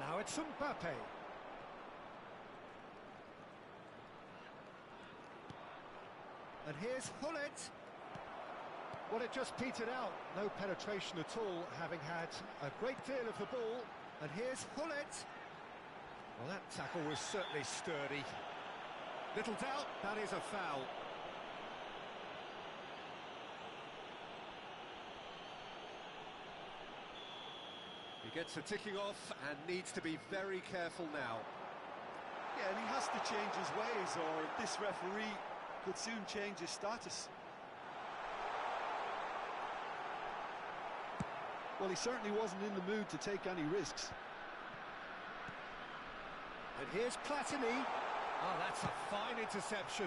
S2: Now it's Mbappe. And here's Hullet. Well, it just petered out. No penetration at all, having had a great deal of the ball. And here's Hullet. Well, that tackle was certainly sturdy. Little doubt, that is a foul. He gets a ticking off and needs to be very careful now.
S3: Yeah, and he has to change his ways, or this referee could soon change his status. Well, he certainly wasn't in the mood to take any risks.
S2: And here's Platini. Oh, that's a fine interception.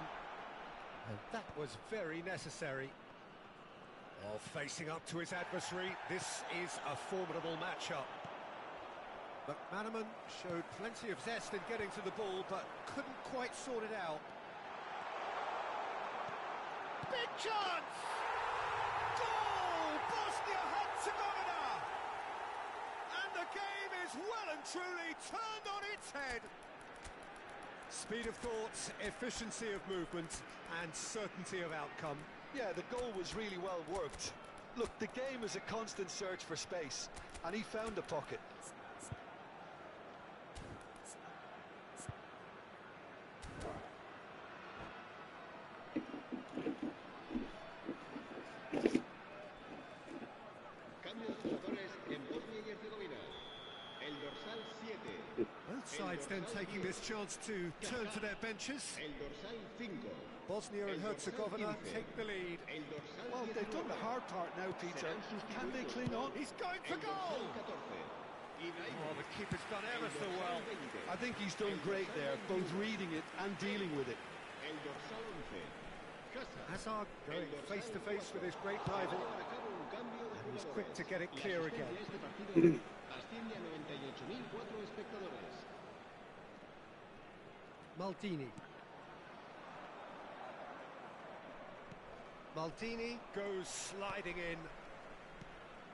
S2: And that was very necessary. Oh, facing up to his adversary, this is a formidable matchup. McManaman showed plenty of zest in getting to the ball, but couldn't quite sort it out. Big chance! Goal! Bosnia-Herzegovina! And the game is well and truly turned on its head. Speed of thought, efficiency of movement, and certainty of outcome.
S3: Yeah, the goal was really well worked. Look, the game is a constant search for space, and he found the pocket.
S4: Cambio de jugadores en Bosnia y Herzegovina. El dorsal 7.
S2: Both sides then taking this chance to turn to their benches.
S4: El dorsal 5.
S2: Bosnia and Herzegovina take the lead.
S4: El dorsal
S3: Well, they've done the hard part now, Peter. Can they cling on?
S2: He's going for goal!
S4: 14.
S2: Oh, the keeper's done ever so well.
S3: I think he's done great there, both reading it and dealing with it.
S4: El dorsal 11.
S2: Hazard going face to face with his great rival. And he's quick to get it clear again.
S4: Asciende a 98.004 espectadores.
S2: Maldini. Maldini goes sliding in.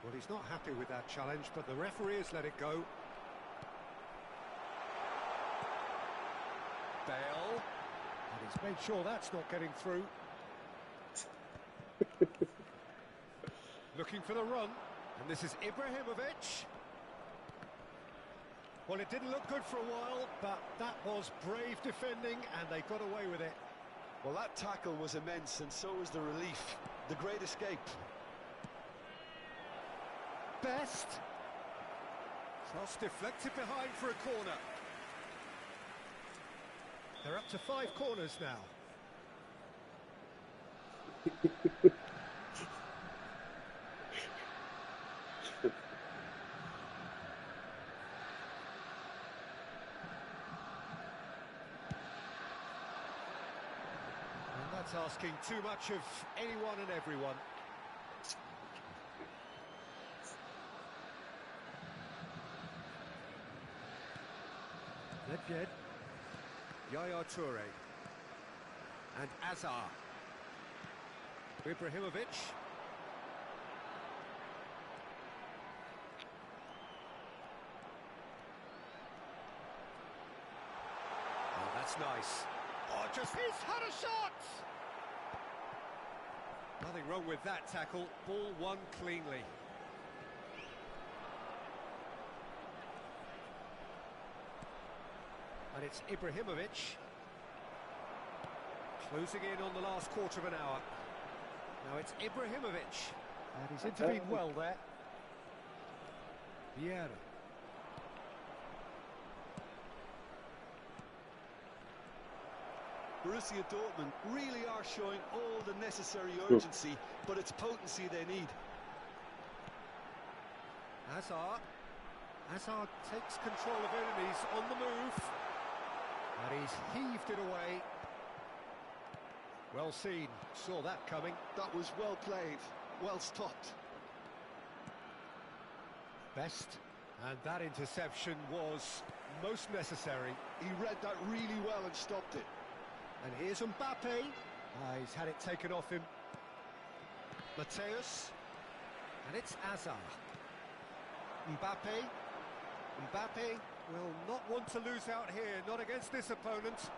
S2: Well, he's not happy with that challenge, but the referee has let it go. Bale. And he's made sure that's not getting through. Looking for the run. And this is Ibrahimovic. Well, it didn't look good for a while, but that was brave defending, and they got away with it.
S3: Well, that tackle was immense, and so was the relief. The great escape.
S2: Best. Cross deflected behind for a corner. They're up to 5 corners now. And that's asking too much of anyone and everyone. Nedved, Yaya Toure, and Azar. Ibrahimovic. Oh, that's nice. Oh, just he's had a shot! Nothing wrong with that tackle. Ball won cleanly. And it's Ibrahimovic. Closing in on the last quarter of an hour. Now it's Ibrahimovic. And he's intervened well there. Vieira.
S3: Borussia Dortmund really are showing all the necessary urgency, but it's potency they need.
S2: Hazard. Hazard takes control of enemies on the move. And he's heaved it away. Well seen, saw that coming.
S3: That was well played, well stopped.
S2: Best, and that interception was most necessary.
S3: He read that really well and stopped it.
S2: And here's Mbappe. He's had it taken off him. Mateus. And it's Azar. Mbappe. Mbappe will not want to lose out here, not against this opponent.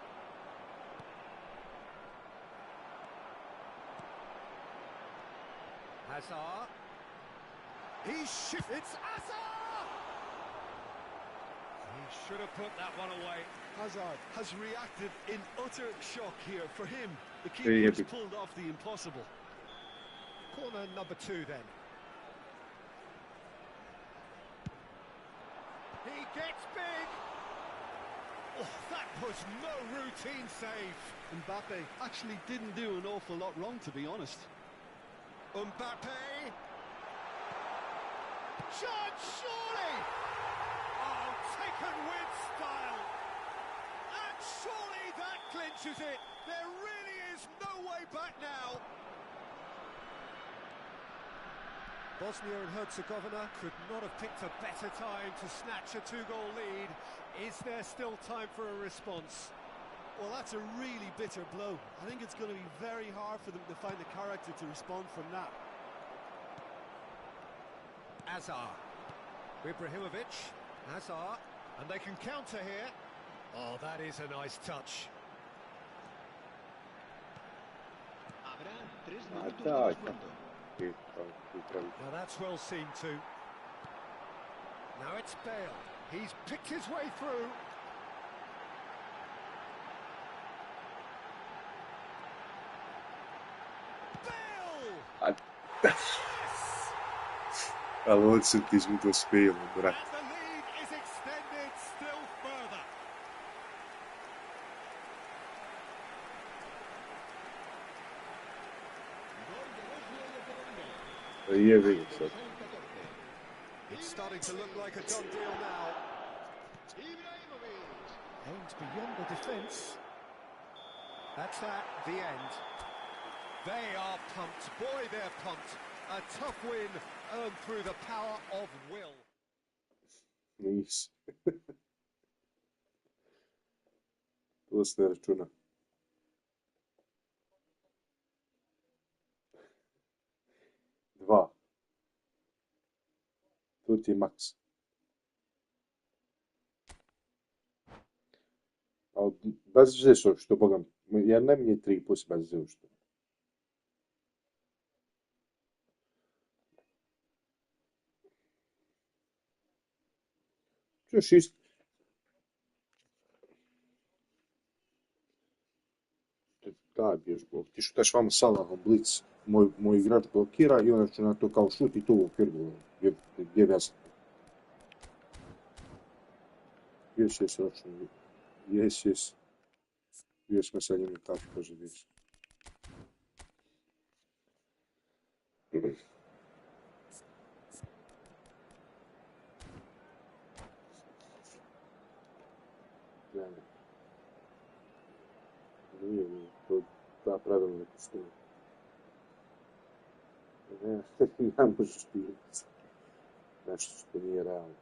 S2: Hazard. It's Hazard! He should have put that one away.
S3: Hazard has reacted in utter shock here. For him, the keeper has pulled off the impossible.
S2: Corner number 2 then. He gets big! Oh, that was no routine save.
S3: Mbappe actually didn't do an awful lot wrong, to be honest.
S2: Mbappe! Shot, surely! Oh, taken with style! And surely that clinches it! There really is no way back now! Bosnia and Herzegovina could not have picked a better time to snatch a 2-goal lead. Is there still time for a response?
S3: Well, that's a really bitter blow. I think it's going to be very hard for them to find the character to respond from that.
S2: Azar. Ibrahimovic. Azar. And they can counter here. Oh, that is a nice touch. Now that's well seen too. Now it's Bale. He's picked his way through. Bale!
S1: Ali odsutizmu to spelo, brat.
S2: And the lead is extended still further.
S1: Jebi sad.
S2: It's starting to look like a done deal now. Aims beyond the defence. That's that, the end. They are pumped. Boy, they're pumped. A tough win earned through the power of will.
S1: Nice. To se ne računa. Dva. To ti je maks. Ali bez veze što, bogam. Ja najmanje 3 plus bez veze što. Još isto. Daj, bješ blok. Ti šutaš vama Salahom blic. Moj igrač blokira i on računa to kao šut i to u okvir gola. Gdje veze? Jes računa. Jes. Bio smo sa njim tako kaže jes. Nije, to ta pravila ne postoji. Ne možeš piliti nešto što nije realno.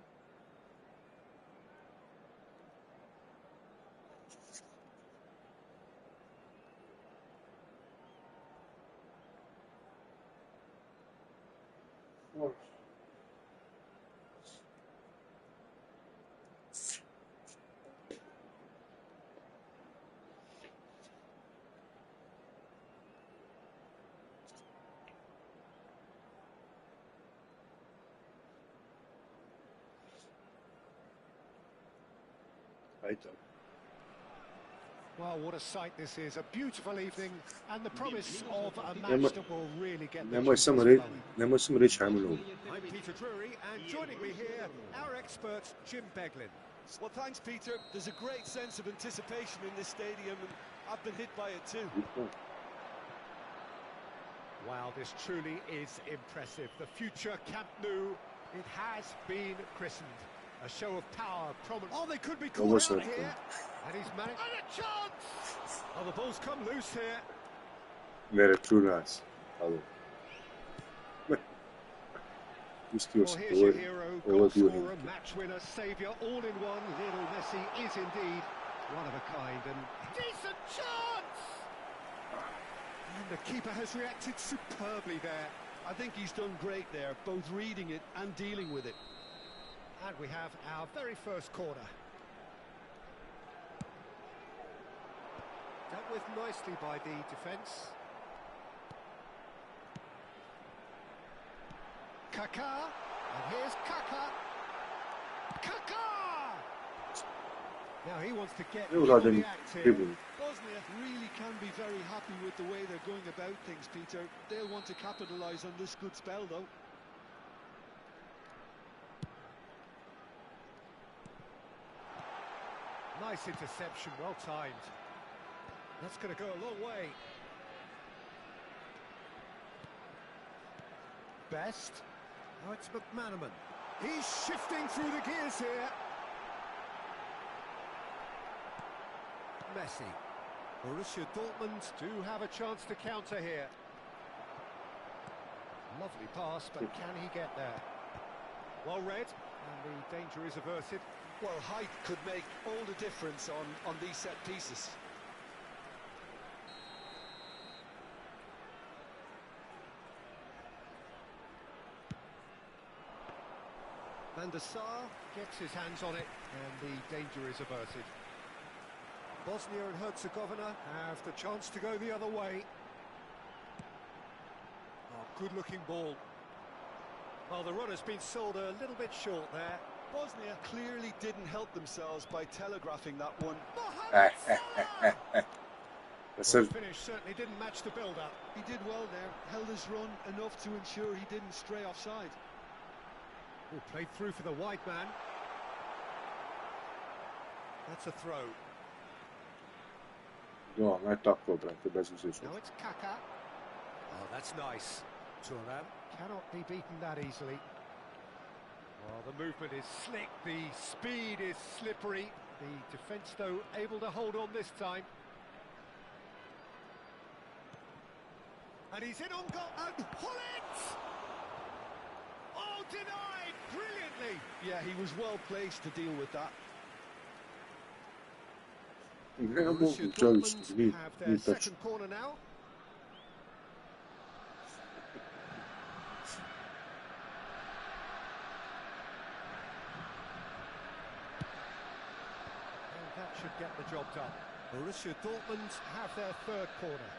S2: Well, what a sight this is. A beautiful evening and the promise of a match that will really get the
S1: Nemoj samo reći ajmo novu.
S2: I'm Peter Drury, and joining me here, our expert, Jim Beglin.
S3: Well, thanks, Peter. There's a great sense of anticipation in this stadium, and I've been hit by it too.
S2: Wow, this truly is impressive. The future Camp Nou, it has been christened. A show of power, prominent. Oh, they could be caught out here. And he's managed. And a chance! Oh, the ball's come loose here.
S1: Ne računa se. Ali... Pustio
S2: Well,
S1: se,
S2: here's your hero,
S1: ovo je bio
S2: goal-scorer, match winner, saviour, all in one. Lionel Messi is indeed one of a kind, and decent chance! And the keeper has reacted superbly there.
S3: I think he's done great there, both reading it and dealing with it.
S2: And we have our very first corner. Dealt with nicely by the defence. Caaa, and here's Caaa! Now he wants to get in the act here.
S3: Bosnia really can be very happy with the way they're going about things, Peter. They'll want to capitalise on this good spell, though.
S2: Nice interception, well timed. That's going to go a long way. Best. Now it's McManaman. He's shifting through the gears here. Messi. Borussia Dortmund do have a chance to counter here. Lovely pass, but can he get there? Well read, and the danger is averted.
S3: Well, height could make all the difference on these set pieces.
S2: Van der Sar gets his hands on it, and the danger is averted. Bosnia and Herzegovina have the chance to go the other way. Oh, good-looking ball. Well, the runner's been sold a little bit short there.
S3: Bosnia clearly didn't help themselves by telegraphing that one.
S2: The finish certainly didn't match the build-up.
S3: He did well there, held his run enough to ensure he didn't stray offside.
S2: Oh, played through for the wide man. That's a throw.
S1: No, ne tako, brate, bez veze.
S2: Now it's Caaa. Oh, that's nice. Thuram cannot be beaten that easily. Well, the movement is slick, the speed is slippery. The defence, though, able to hold on this time. And he's in on goal, and Hullet! Oh, denied brilliantly.
S3: Yeah, he was well placed to deal with that.
S1: Играем
S2: Borussia
S1: Джавич,
S2: Dortmund have their
S1: тач.
S2: second corner now. And that should get the job done. Borussia Dortmund have their third corner.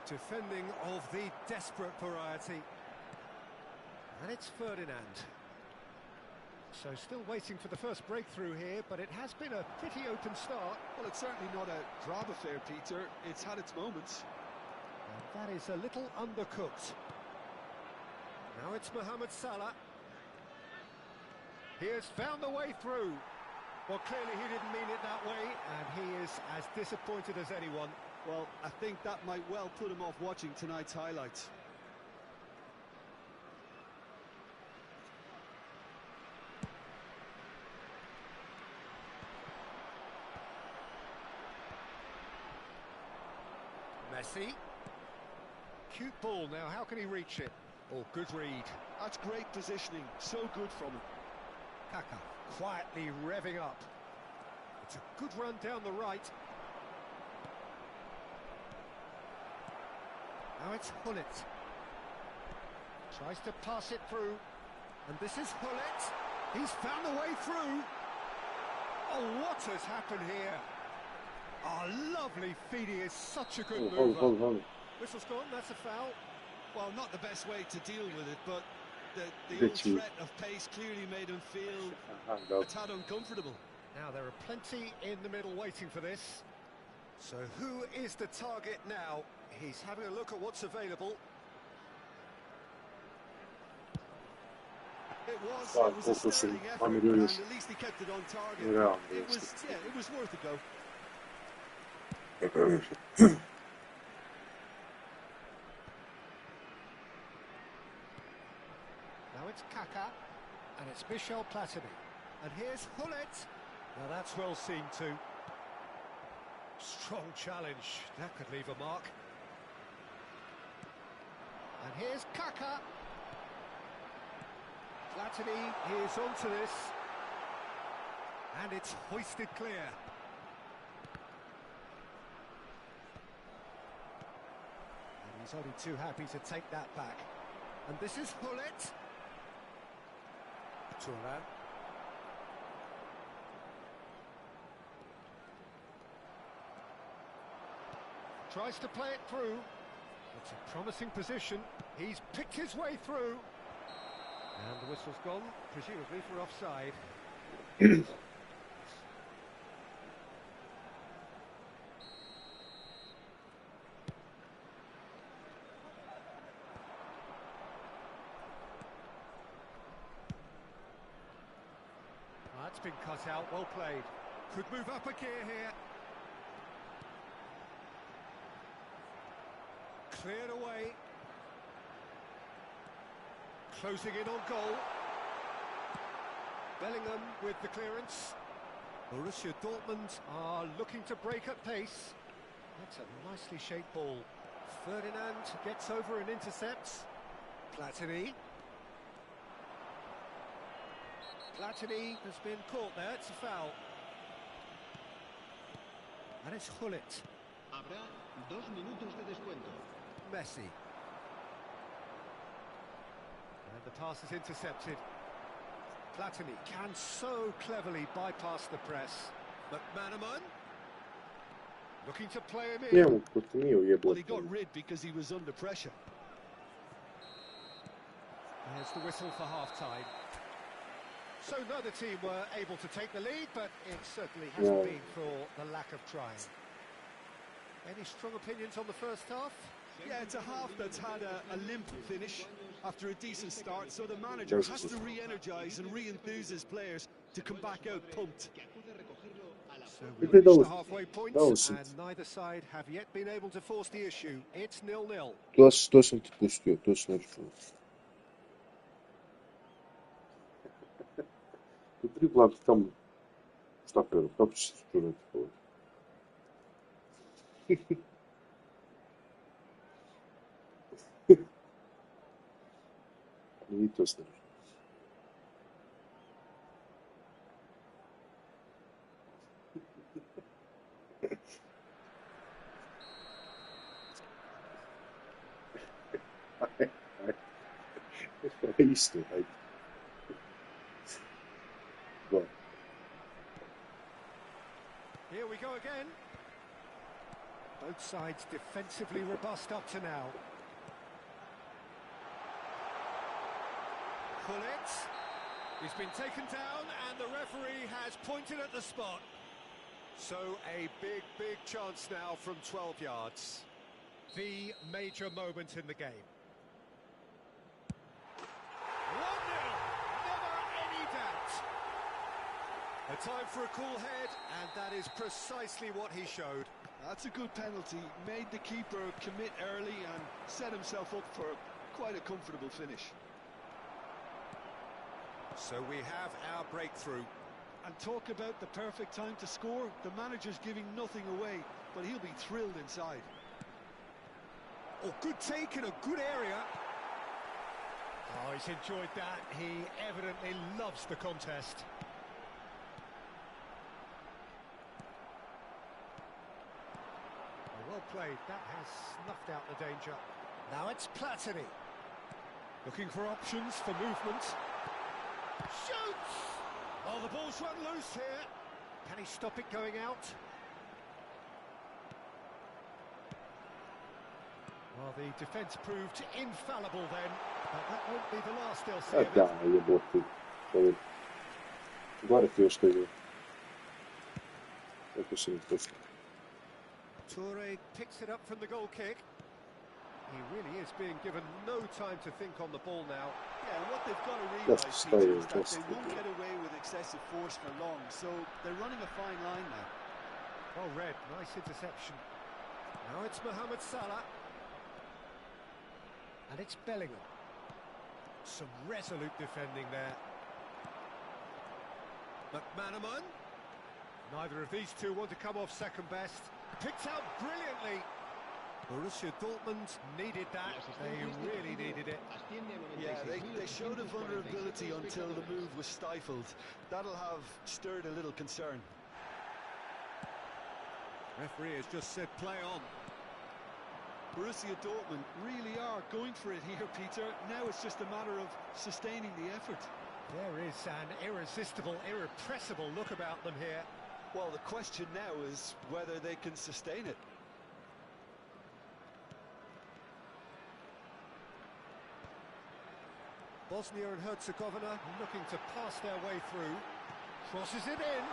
S2: Defending of the desperate variety. And it's Ferdinand. So still waiting for the first breakthrough here, but it has been a pretty open start.
S3: Well, it's certainly not a grab affair, Peter. It's had its moments.
S2: And that is a little undercooked. Now it's Mohamed Salah. He has found a way through. Well, clearly he didn't mean it that way, and he is as disappointed as anyone.
S3: Well, I think that might well put him off watching tonight's highlights.
S2: Messi. Cute ball now, how can he reach it? Oh, good read.
S3: That's great positioning, so good from him.
S2: Kaká quietly revving up. It's a good run down the right. Now it's Hullet. Tries to pass it through. And this is Hullet. He's found a way through. Oh, what has happened here? Oh, lovely feed. He is such a good mover. Whistle's gone, that's a foul.
S3: Well, not the best way to deal with it, but the threat of pace clearly made him feel a tad uncomfortable.
S2: Now, there are plenty in the middle waiting for this. So who is the target now? He's having a look at what's available.
S3: It was a sterling effort, and at least he kept it on target. It was worth a go.
S2: Now it's Kaká, and it's Michel Platini. And here's Hullet. Now that's well seen too. Strong challenge, that could leave a mark. And here's Kaká. Platini is onto this. And it's hoisted clear. And he's only too happy to take that back. And this is Hullet. Turan. Tries to play it through. It's a promising position. He's picked his way through. And the whistle's gone, presumably for offside. That's been cut out, well played. Could move up a gear here. Cleared away. Closing in on goal. Bellingham with the clearance. Borussia Dortmund are looking to break at pace. That's a nicely shaped ball. Ferdinand gets over and intercepts. Platini. Platini has been caught there, it's a foul. And it's Hullet.
S4: Habrá 2 minutos de descuento.
S2: Messi. And the pass is intercepted. Platini can so cleverly bypass the press. McManaman looking to play him in.
S3: Well, he got rid because he was under pressure.
S2: There's the whistle for half-time. So neither team were able to take the lead, but it certainly hasn't been for the lack of trying. Any strong opinions on the first half?
S3: Yeah, it's a half that's had a limp finish after a decent start, so the manager has to re-energise and re-enthuse his players to come back out pumped.
S2: So we've reached the halfway point, and neither side have yet been able to force the issue. It's 0-0.
S1: То съм ти пустил, то съм решил. Три главки там штапера, как ще се чуне такова. I to znaš. Isto, ajde. Dva.
S2: Here we go again. Both sides defensively robust up to now. Gullit. He's been taken down and the referee has pointed at the spot. So a big chance now from 12 yards. The major moment in the game. 1-0, never any doubt. A time for a cool head, and that is precisely what he showed.
S3: That's a good penalty. Made the keeper commit early and set himself up for quite a comfortable finish.
S2: So we have our breakthrough.
S3: And talk about the perfect time to score. The manager's giving nothing away, but he'll be thrilled inside.
S2: Oh, good take in a good area. Oh, he's enjoyed that. He evidently loves the contest. Well played. That has snuffed out the danger. Now it's Platini. Looking for options for movement. Shoots! Oh, the ball's run loose here. Can he stop it going out? Well, the defence proved infallible then, but that won't be the last they'll see of it.
S1: Da, jebote. Gore ti još tegao. Kako se mi pusti.
S2: Toure picks it up from the goal kick. He really is being given no time to think on the ball now.
S3: Yeah, and what they've got to realise, Peter, is that they won't get away with excessive force for long, so they're running a fine line now.
S2: Well read, nice interception. Now it's Mohamed Salah. And it's Bellingham. Some resolute defending there. McManaman. Neither of these two want to come off second best. Picked out brilliantly. Borussia Dortmund needed that. They really needed it.
S3: Yeah, they showed a vulnerability until the move was stifled. That'll have stirred a little concern.
S2: Referee has just said play on.
S3: Borussia Dortmund really are going for it here, Peter. Now it's just a matter of sustaining the effort.
S2: There is an irresistible, irrepressible look about them here.
S3: Well, the question now is whether they can sustain it.
S2: Bosnia and Herzegovina looking to pass their way through. Crosses it in.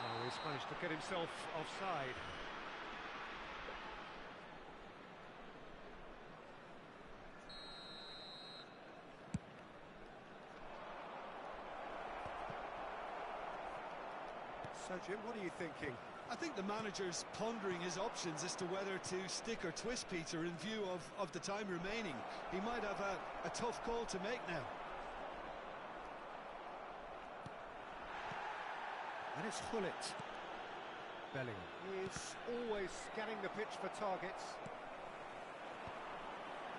S2: Oh, he's managed to get himself offside. So, Jim, what are you thinking?
S3: I think the manager's pondering his options as to whether to stick or twist, Peter, in view of the time remaining. He might have a tough call to make now.
S2: And it's Gullit. Bellingham. He is always scanning the pitch for targets.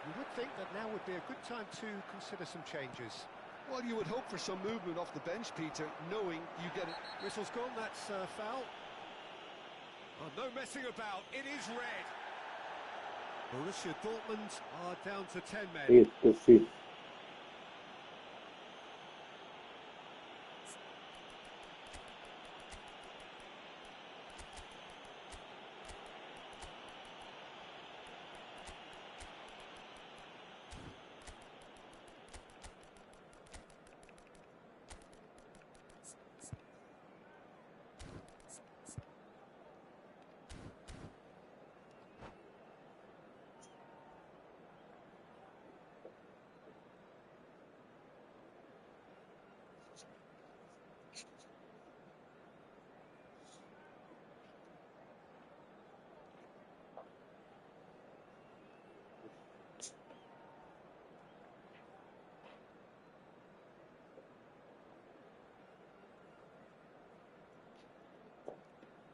S2: You would think that now would be a good time to consider some changes.
S3: Well, you would hope for some movement off the bench, Peter, knowing you get it.
S2: Whistle's gone, that's foul. Oh, no messing about, it is red. Borussia Dortmund are down to 10 men.
S1: Fifth.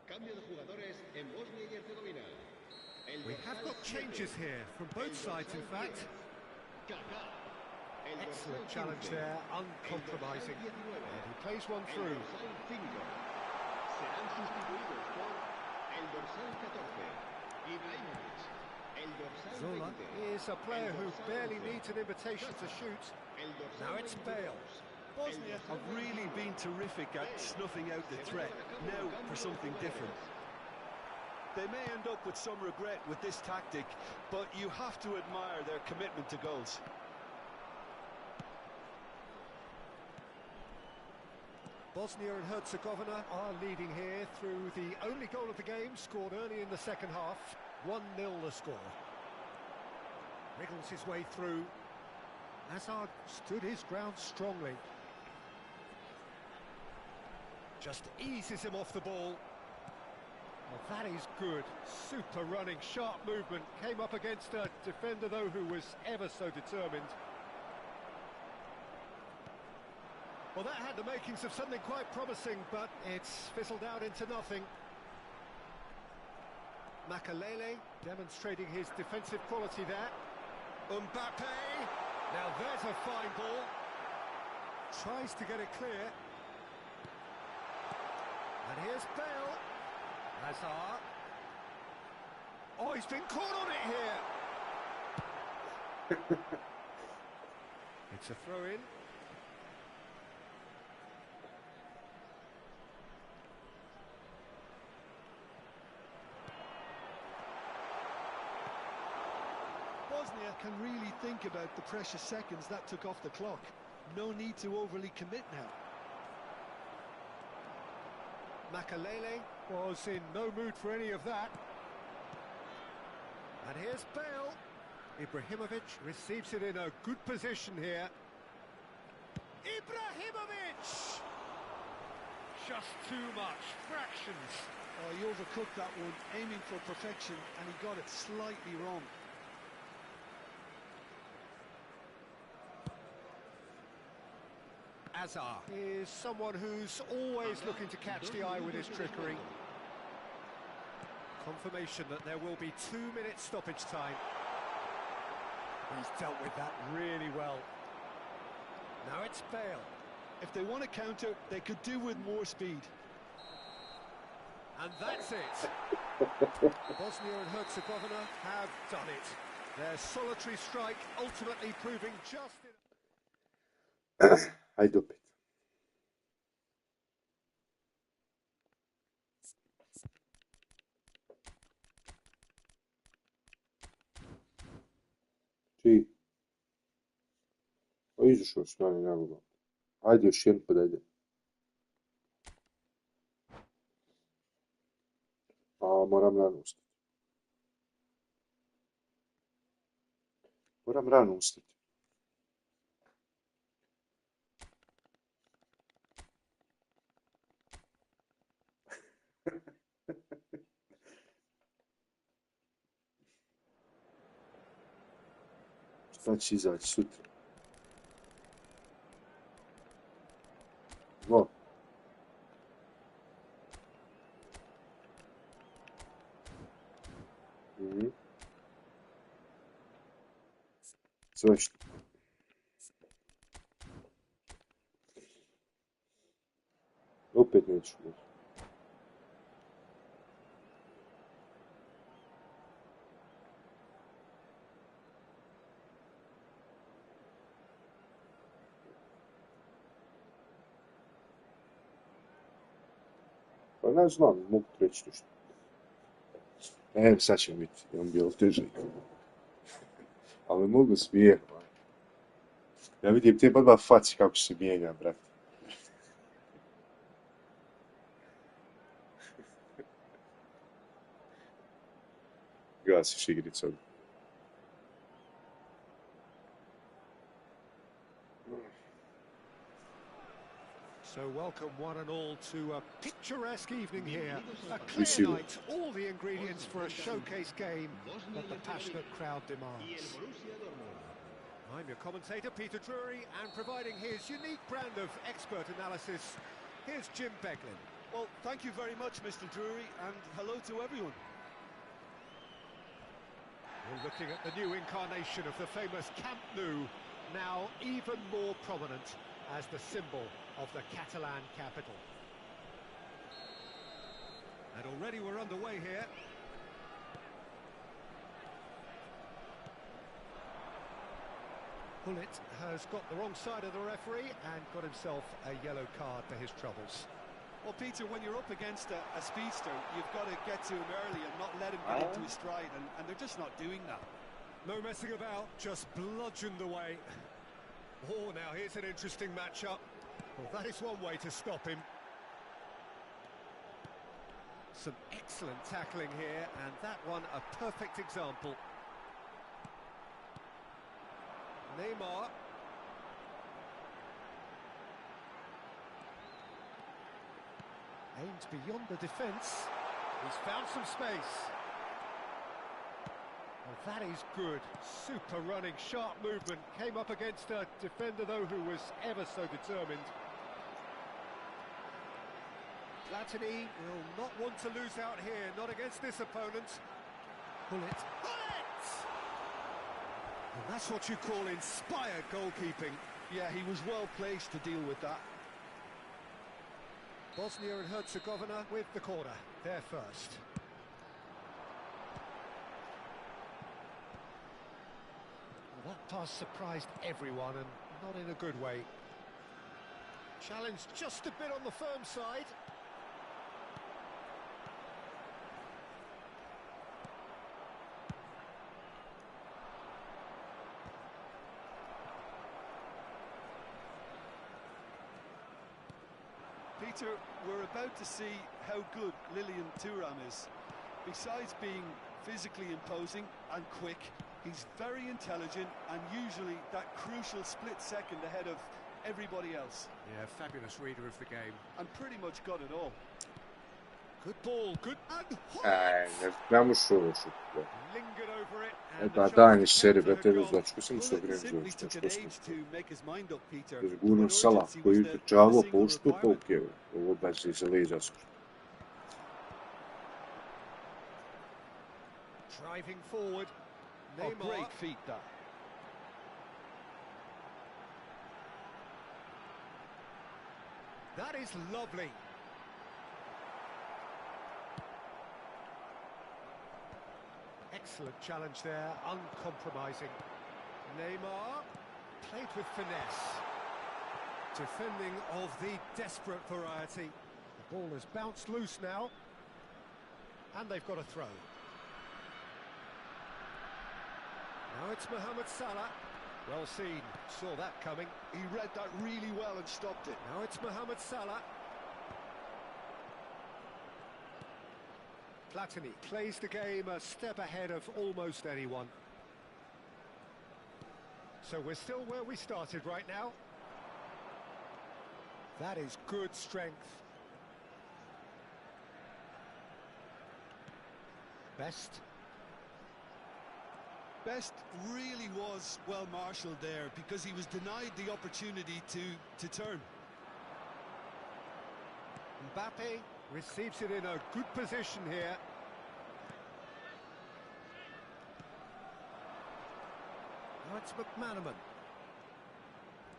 S4: Cambio de jugadores en Bosnia y Herzegovina.
S2: We have got changes here from both sides, in fact.
S4: Caaa.
S2: Excellent challenge there, uncompromising. And he plays one through.
S4: Serán sustituidos por el dorsal 14, Ibrahimovic. El dorsal
S2: Zola
S4: 20.
S2: is a player who barely needs an invitation to shoot. Now it's Bale.
S3: Bosnia have really been terrific at snuffing out the threat. Now for something different. They may end up with some regret with this tactic, but you have to admire their commitment to goals.
S2: Bosnia and Herzegovina are leading here through the only goal of the game, scored early in the second half. 1-0 the score. Wriggles his way through. Hazard stood his ground strongly. Just eases him off the ball. Well, that is good. Super running, sharp movement. Came up against a defender, though, who was ever so determined. Well, that had the makings of something quite promising, but it's fizzled out into nothing. Makelele demonstrating his defensive quality there. Mbappe, now there's a fine ball. Tries to get it clear. And here's Bale. Hazard. Oh, he's been caught on it here. It's a throw-in.
S3: Bosnia can really think about the precious seconds that took off the clock. No need to overly commit now.
S2: Makelele was in no mood for any of that. And here's Bale. Ibrahimovic receives it in a good position here. Ibrahimovic! Just too much, fractions.
S3: Oh, he overcooked that one, aiming for perfection, and he got it slightly wrong.
S2: Hazard is someone who's always looking to catch the eye with his trickery. Confirmation that there will be 2 minutes stoppage time. He's dealt with that really well. Now it's Bale.
S3: If they want to counter, they could do with more speed.
S2: And that's it. Bosnia and Herzegovina have done it. Their solitary strike ultimately proving just enough.
S1: Hajde opet. Čiji? O, izašao s njani nagovom. Ajde još jedan pa da ide. A, moram rano ustati. Moram rano ustati. Šta će izaći sutra? Go. Zašto? Opet neću. Pa ne znam, mogu reći nešto. Sad će biti, on bilo teže. Ali mogu smijeh. Ja vidim te dva faci kako se mijenja, brate. Gasiš igricu.
S2: So welcome one and all to a picturesque evening here. A clear night, all the ingredients for a showcase game that the passionate crowd demands. I'm your commentator, Peter Drury, and providing his unique brand of expert analysis, here's Jim Beglin.
S3: Well, thank you very much, Mr. Drury, and hello to everyone.
S2: We're looking at the new incarnation of the famous Camp Nou. now even more prominent as the symbol of the Catalan capital. And already we're underway here. Gullit has got the wrong side of the referee and got himself a yellow card for his troubles.
S3: Well, Peter, when you're up against a speedster, you've got to get to him early and not let him get into his stride, and they're just not doing that.
S2: No messing about, just bludgeoned away. Oh, now here's an interesting matchup. Well, that is one way to stop him. Some excellent tackling here, and that one a perfect example. Neymar. Aimed beyond the defence. He's found some space. Well, that is good. Super running, sharp movement. Came up against a defender, though, who was ever so determined. Platini will not want to lose out here, not against this opponent. Gullit. And that's what you call inspired goalkeeping.
S3: Yeah, he was well placed to deal with that.
S2: Bosnia and Herzegovina with the corner. They're first. Well, that pass surprised everyone, and not in a good way. Challenge just a bit on the firm side.
S3: Peter, we're about to see how good Lilian Thuram is. Besides being physically imposing and quick, he's very intelligent and usually that crucial split second ahead of everybody else.
S2: Yeah, fabulous reader of the game.
S3: And pretty much got it all.
S2: Good ball, good and
S1: Ne znamo što ovo što.
S2: lingered over it. And
S1: Da
S2: the
S1: dani
S2: chance
S1: seri
S2: to counter
S1: brate,
S2: had
S1: znači ko sam se
S3: Gullit
S1: ogreo
S3: simply
S1: za
S3: took
S1: što
S3: an
S1: smo.
S3: age to make his mind up, Peter.
S1: Gurnu
S3: When
S1: Salah
S3: urgency
S1: koji
S3: was the
S1: trčavo
S3: single
S1: po uštupa u
S3: requirement.
S1: Kijevu. Ovo baci za leđa.
S2: driving forward.
S3: Oh,
S2: Neymar.
S3: great feet that.
S2: That is lovely. Excellent challenge there, uncompromising. Neymar played with finesse. Defending of the desperate variety. The ball has bounced loose now. And they've got a throw. Now it's Mohamed Salah. Well seen, saw that coming.
S3: He read that really well and stopped it.
S2: Now it's Mohamed Salah. Platini plays the game a step ahead of almost anyone. So we're still where we started right now. That is good strength. Best.
S3: Best really was well marshalled there because he was denied the opportunity to turn.
S2: Mbappe receives it in a good position here. Now it's McManaman.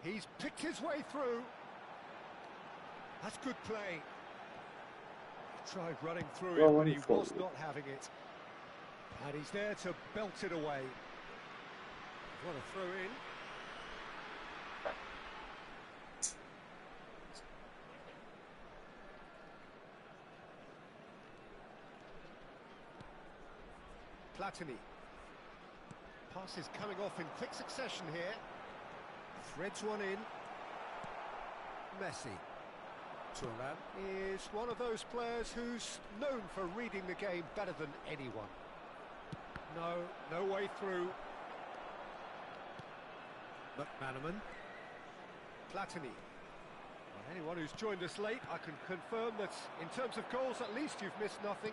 S2: He's picked his way through. That's good play. He tried running through it, but he was not having it. And he's there to belt it away. What a throw in. Platini. Pass is coming off in quick succession here. Threads one in. Messi. Thuram is one of those players who's known for reading the game better than anyone. No way through. McManaman. Platini. Well, anyone who's joined us late, I can confirm that in terms of goals, at least you've missed nothing.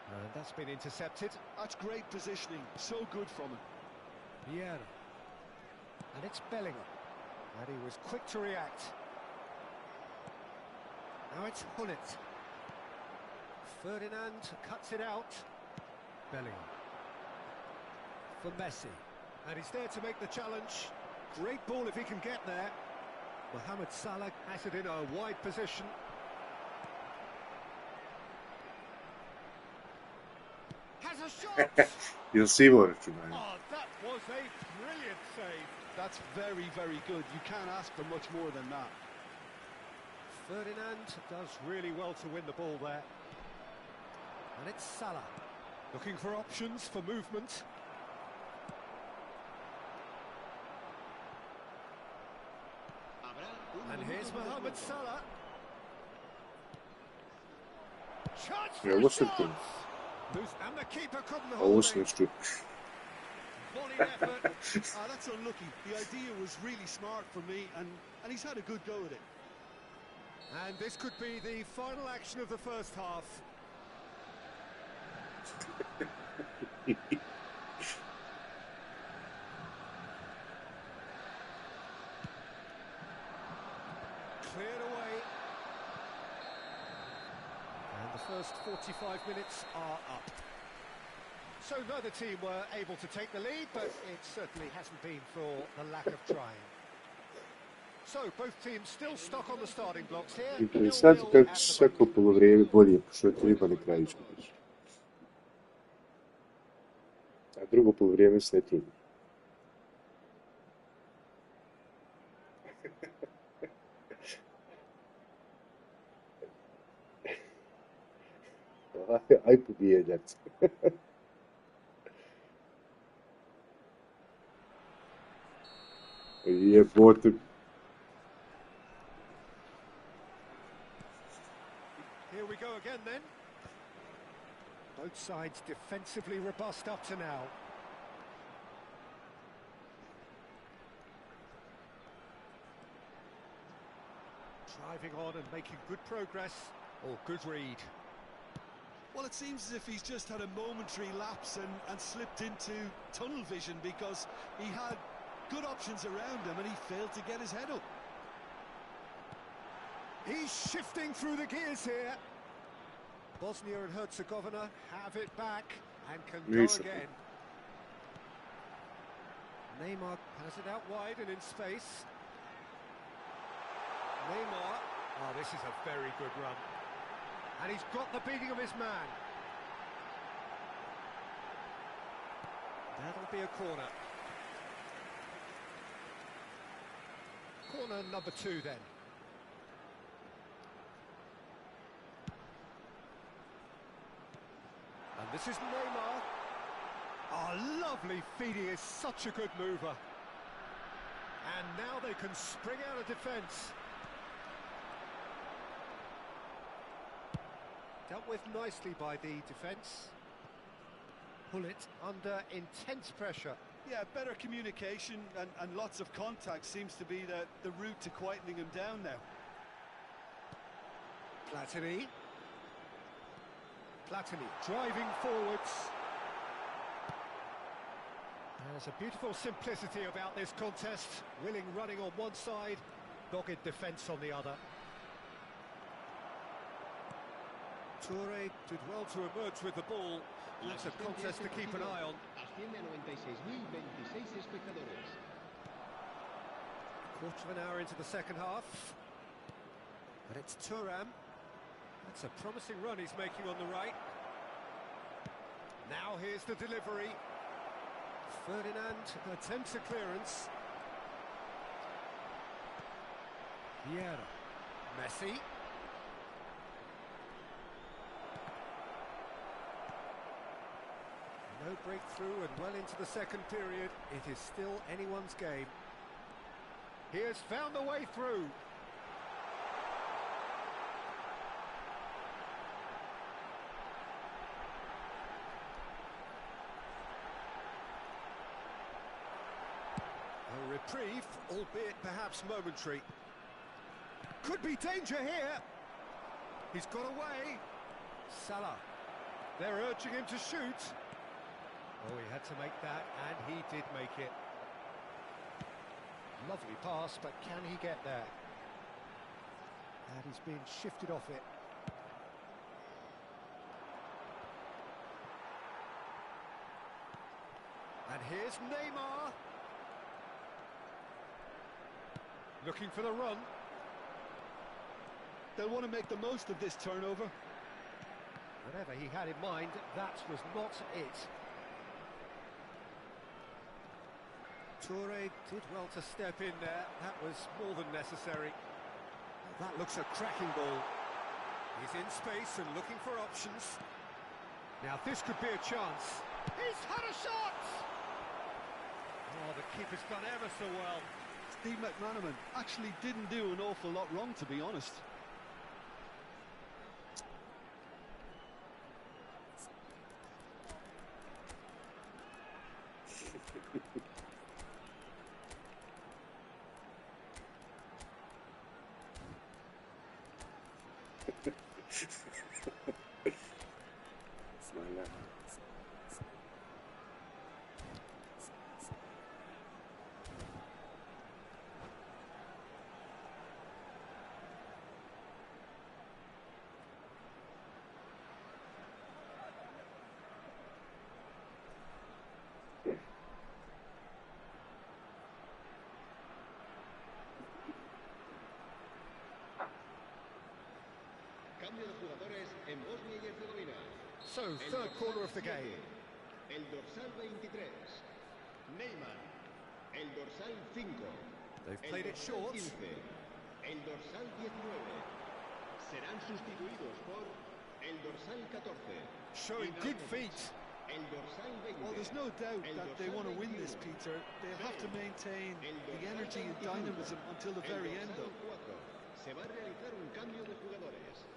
S2: And that's been intercepted.
S3: That's great positioning, so good from him.
S2: Vieira. And it's Bellingham. And he was quick to react. Now it's Gullit. Ferdinand cuts it out. Bellingham. For Messi. And he's there to make the challenge. Great ball if he can get there. Mohamed Salah has it in a wide position. Has a shot!
S1: Jel si imao računanje?
S2: Oh, that was a brilliant save.
S3: That's very, very good. You can't ask for much more than that.
S2: Ferdinand does really well to win the ball there. And it's Salah. Looking for options for movement. And here's Mohamed Salah. Chance for
S1: Ja,
S2: a
S1: ovo sam
S2: shot!
S1: tu.
S2: And the keeper couldn't
S1: Ovo
S2: hold
S1: sam
S2: it.
S1: što.
S2: Volleyed effort.
S3: That's unlucky. The idea was really smart for me, and he's had a good go at it.
S2: And this could be the final action of the first half. Cleared away. And the first 45 minutes are up. So neither team were able to take the lead, but it certainly hasn't been for the lack of trying. So both teams still stuck on the starting blocks here.
S1: Interesantno
S2: 0-0
S1: kako
S2: at
S1: će
S2: the
S1: svako
S2: moment.
S1: polovrijeme bolje, što je treba na kraju izgubiš. A drugo polovrijeme se ne trudi. Aj pobijedac. Jebote.
S2: Here we go again then. Both sides defensively robust up to now. Driving on and making good progress. Oh, good read.
S3: Well, it seems as if he's just had a momentary lapse and slipped into tunnel vision, because he had good options around him and he failed to get his head up.
S2: He's shifting through the gears here. Bosnia and Herzegovina have it back and can go again. Neymar has it out wide and in space. Neymar. Oh, this is a very good run. And he's got the beating of his man. That'll be a corner. Corner number 2 then. And this is Neymar. Oh, lovely feed. He is such a good mover. And now they can spring out of defence. Dealt with nicely by the defence. Pull it under intense pressure.
S3: Yeah, better communication and lots of contact seems to be the route to quietening him down now.
S2: Platini. Platini driving forwards. There's a beautiful simplicity about this contest. Willing running on one side, dogged defence on the other. Toure did well to emerge with the ball. That's a contest to keep an eye on.
S4: Asciende a 96.026 espectadores.
S2: Quarter of an hour into the second half. And it's Thuram. That's a promising run he's making on the right. Now here's the delivery. Ferdinand attempts a clearance. Vieira. Messi. No breakthrough and well into the second period. It is still anyone's game. He has found the way through. A reprieve, albeit perhaps momentary. Could be danger here. He's got away. Salah. They're urging him to shoot. Oh, he had to make that, and he did make it. Lovely pass, but can he get there? And he's been shifted off it. And here's Neymar. Looking for the run.
S3: They'll want to make the most of this turnover.
S2: Whatever he had in mind, that was not it. Toure did well to step in there. That was more than necessary. That looks a cracking ball. He's in space and looking for options. Now this could be a chance. He's had a shot! Oh, the keeper's done ever so well.
S3: Steve McManaman actually didn't do an awful lot wrong, to be honest.
S4: Cambio de jugadores en Bosnia y Herzegovina.
S2: So, third quarter of the game.
S4: El dorsal 23. Neymar. El dorsal 5.
S2: They've played it short.
S4: 15. El dorsal 19. Serán sustituidos por el dorsal 14.
S2: Showing good feet.
S4: El dorsal 20.
S3: Well, there's no doubt that they want to win this, Peter. They'll have to maintain the energy and dynamism until the very end, though.
S4: Se va a realizar un cambio de jugadores.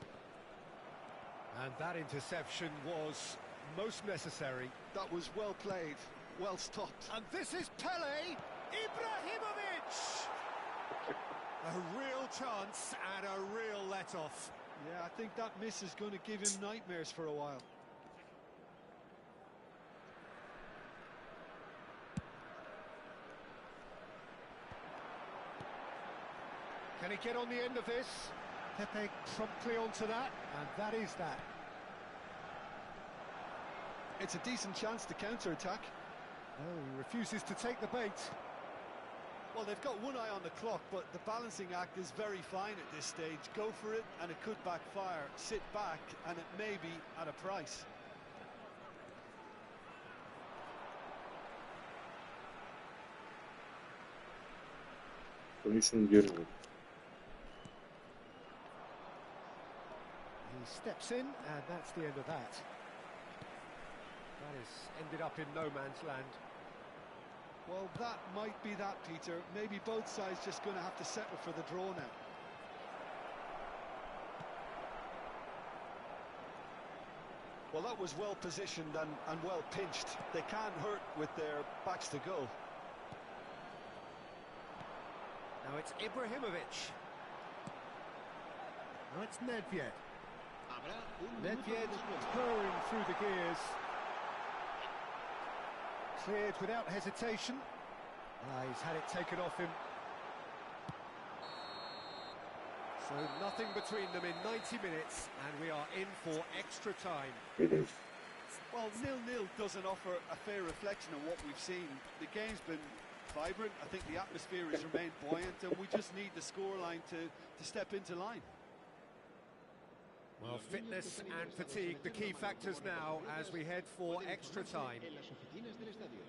S2: And that interception was most necessary.
S3: That was well played, well stopped.
S2: And this is Pele Ibrahimovic! A real chance and a real let-off.
S3: Yeah, I think that miss is going to give him nightmares for a while.
S2: Can he get on the end of this? Pepe promptly onto that, and that is that.
S3: It's a decent chance to counter-attack.
S2: Oh, he refuses to take the bait.
S3: Well, they've got one eye on the clock, but the balancing act is very fine at this stage. Go for it, and it could backfire. Sit back, and it may be at a price.
S1: Konuşun görmüyor.
S2: He steps in, and that's the end of that. That has ended up in no man's land.
S3: Well, that might be that, Peter. Maybe both sides just going to have to settle for the draw now. Well, that was well positioned and well pinched. They can't hurt with their backs to goal.
S2: Now it's Ibrahimovic. Now it's Nedved. Nedved purring through the gears. Cleared without hesitation. He's had it taken off him. So nothing between them in 90 minutes, and we are in for extra time.
S3: Well, 0-0 doesn't offer a fair reflection of what we've seen. The game's been vibrant. I think the atmosphere has remained buoyant, and we just need the scoreline to step into line.
S2: Well, fitness and fatigue, the key factors now as we head for extra time.
S4: En las oficinas del estadio.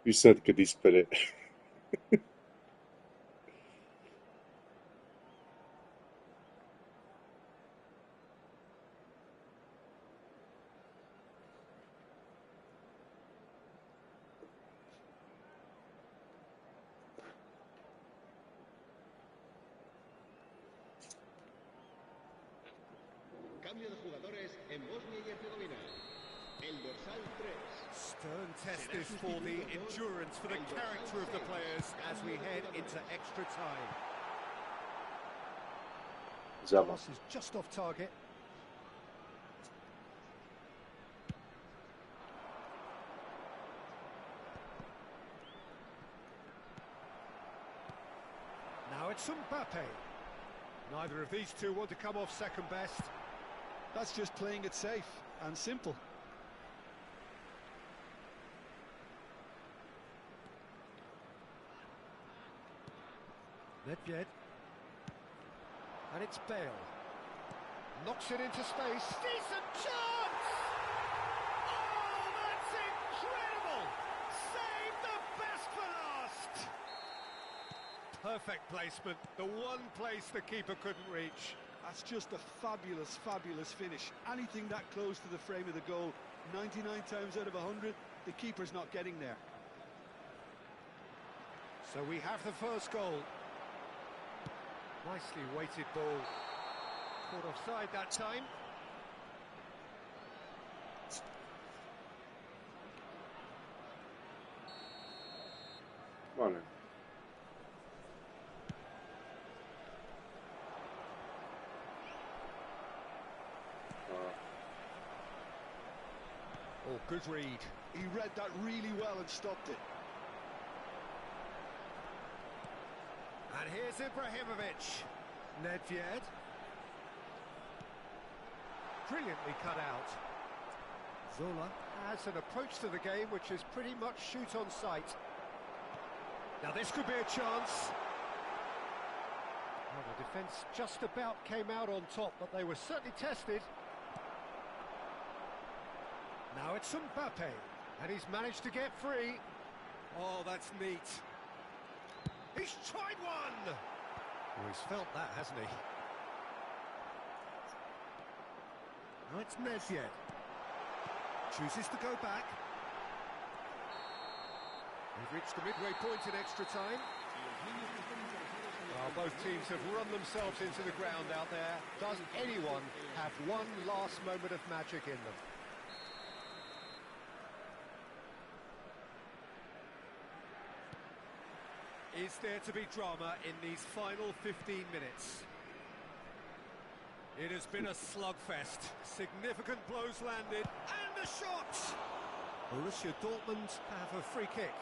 S1: You said kad ispere.
S4: Cambio de jugadores en Bosnia y Herzegovina. El dorsal 3.
S2: Stern test this for the endurance, for the character of the players as we head into extra time.
S1: Zaman.
S2: Pass is just off target. it's Mbappe. Neither of these two want to come off second best.
S3: That's just playing it safe and simple.
S2: Nedved. And it's Bale. Knocks it into space. Decent chance! Oh, that's incredible! Save the best for last! Perfect placement. The one place the keeper couldn't reach.
S3: That's just a fabulous, fabulous finish. Anything that close to the frame of the goal, 99 times out of 100, the keeper's not getting there.
S2: So we have the first goal. Nicely weighted ball. Caught offside that time.
S1: Vale.
S2: Oh, good read.
S3: He read that really well and stopped it.
S2: And here's Ibrahimovic. Nedved. Brilliantly cut out. Zola has an approach to the game which is pretty much shoot on sight. Now this could be a chance. Well, the defence just about came out on top, but they were certainly tested. Now it's Mbappe, and he's managed to get free. Oh, that's neat. He's tried one! Oh, he's felt that, hasn't he? Now it's Nedved. Chooses to go back. They've reached the midway point in extra time. Well, both teams have run themselves into the ground out there. Does anyone have one last moment of magic in them? Is there to be drama in these final 15 minutes? It has been a slugfest. Significant blows landed, and a shot! Borussia Dortmund have a free kick.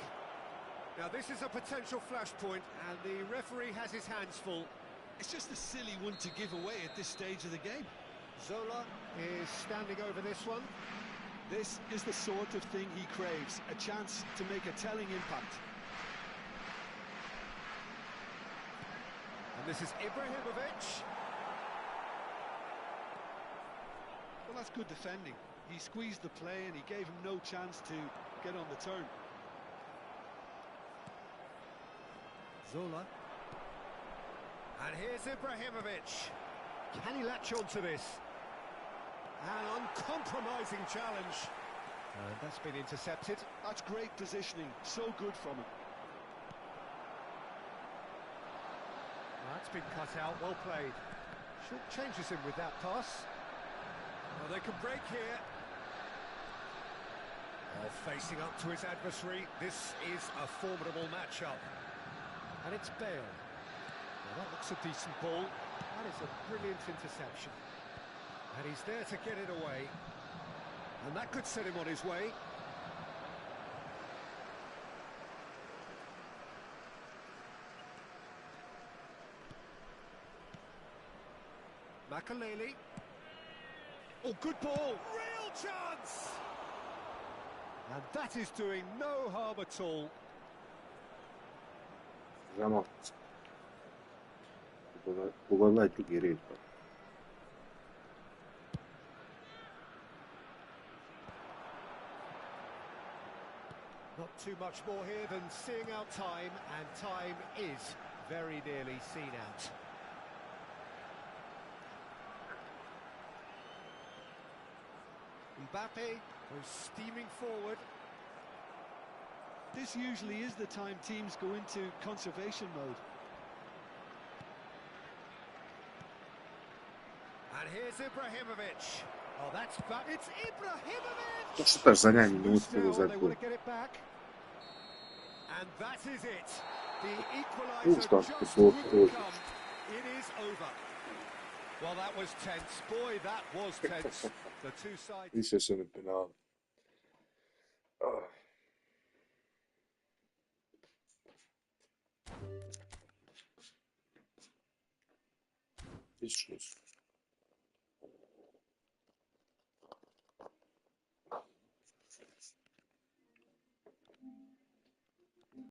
S2: Now this is a potential flashpoint, and the referee has his hands full.
S3: It's just a silly one to give away at this stage of the game.
S2: Zola is standing over this one.
S3: This is the sort of thing he craves, a chance to make a telling impact.
S2: And this is Ibrahimovic.
S3: Well, that's good defending. He squeezed the play and he gave him no chance to get on the turn.
S2: Zola. And here's Ibrahimovic. Can he latch onto this? An uncompromising challenge. And that's been intercepted.
S3: That's great positioning. So good from him.
S2: That's been cut out. Well played. Short changes him with that pass. Well, they can break here. Facing up to his adversary. This is a formidable matchup. And it's Bale. Well, that looks a decent ball. That is a brilliant interception. And he's there to get it away. And that could set him on his way. Makaleli. Oh, good ball. Real chance! And that is doing no harm at all.
S1: Замок. Была другие рейд.
S2: Not too much more here than seeing out time, and time is very nearly seen out. Mbappe goes steaming forward.
S3: This usually is the time teams go into conservation mode.
S2: And here's Ibrahimovic. Oh, that's back. It's Ibrahimovic!
S1: То, что так за нами не
S2: Loose
S1: успел
S2: now,
S1: за
S2: they
S1: гол.
S2: want to get it back. And that is it. The
S1: Ну,
S2: equaliser
S1: что,
S2: just
S1: футбол
S2: wouldn't
S1: тоже.
S2: come. It is over. Well, that was tense. Boy, that was tense. The two sides.
S1: Естественно, пенал. Bis Schluss.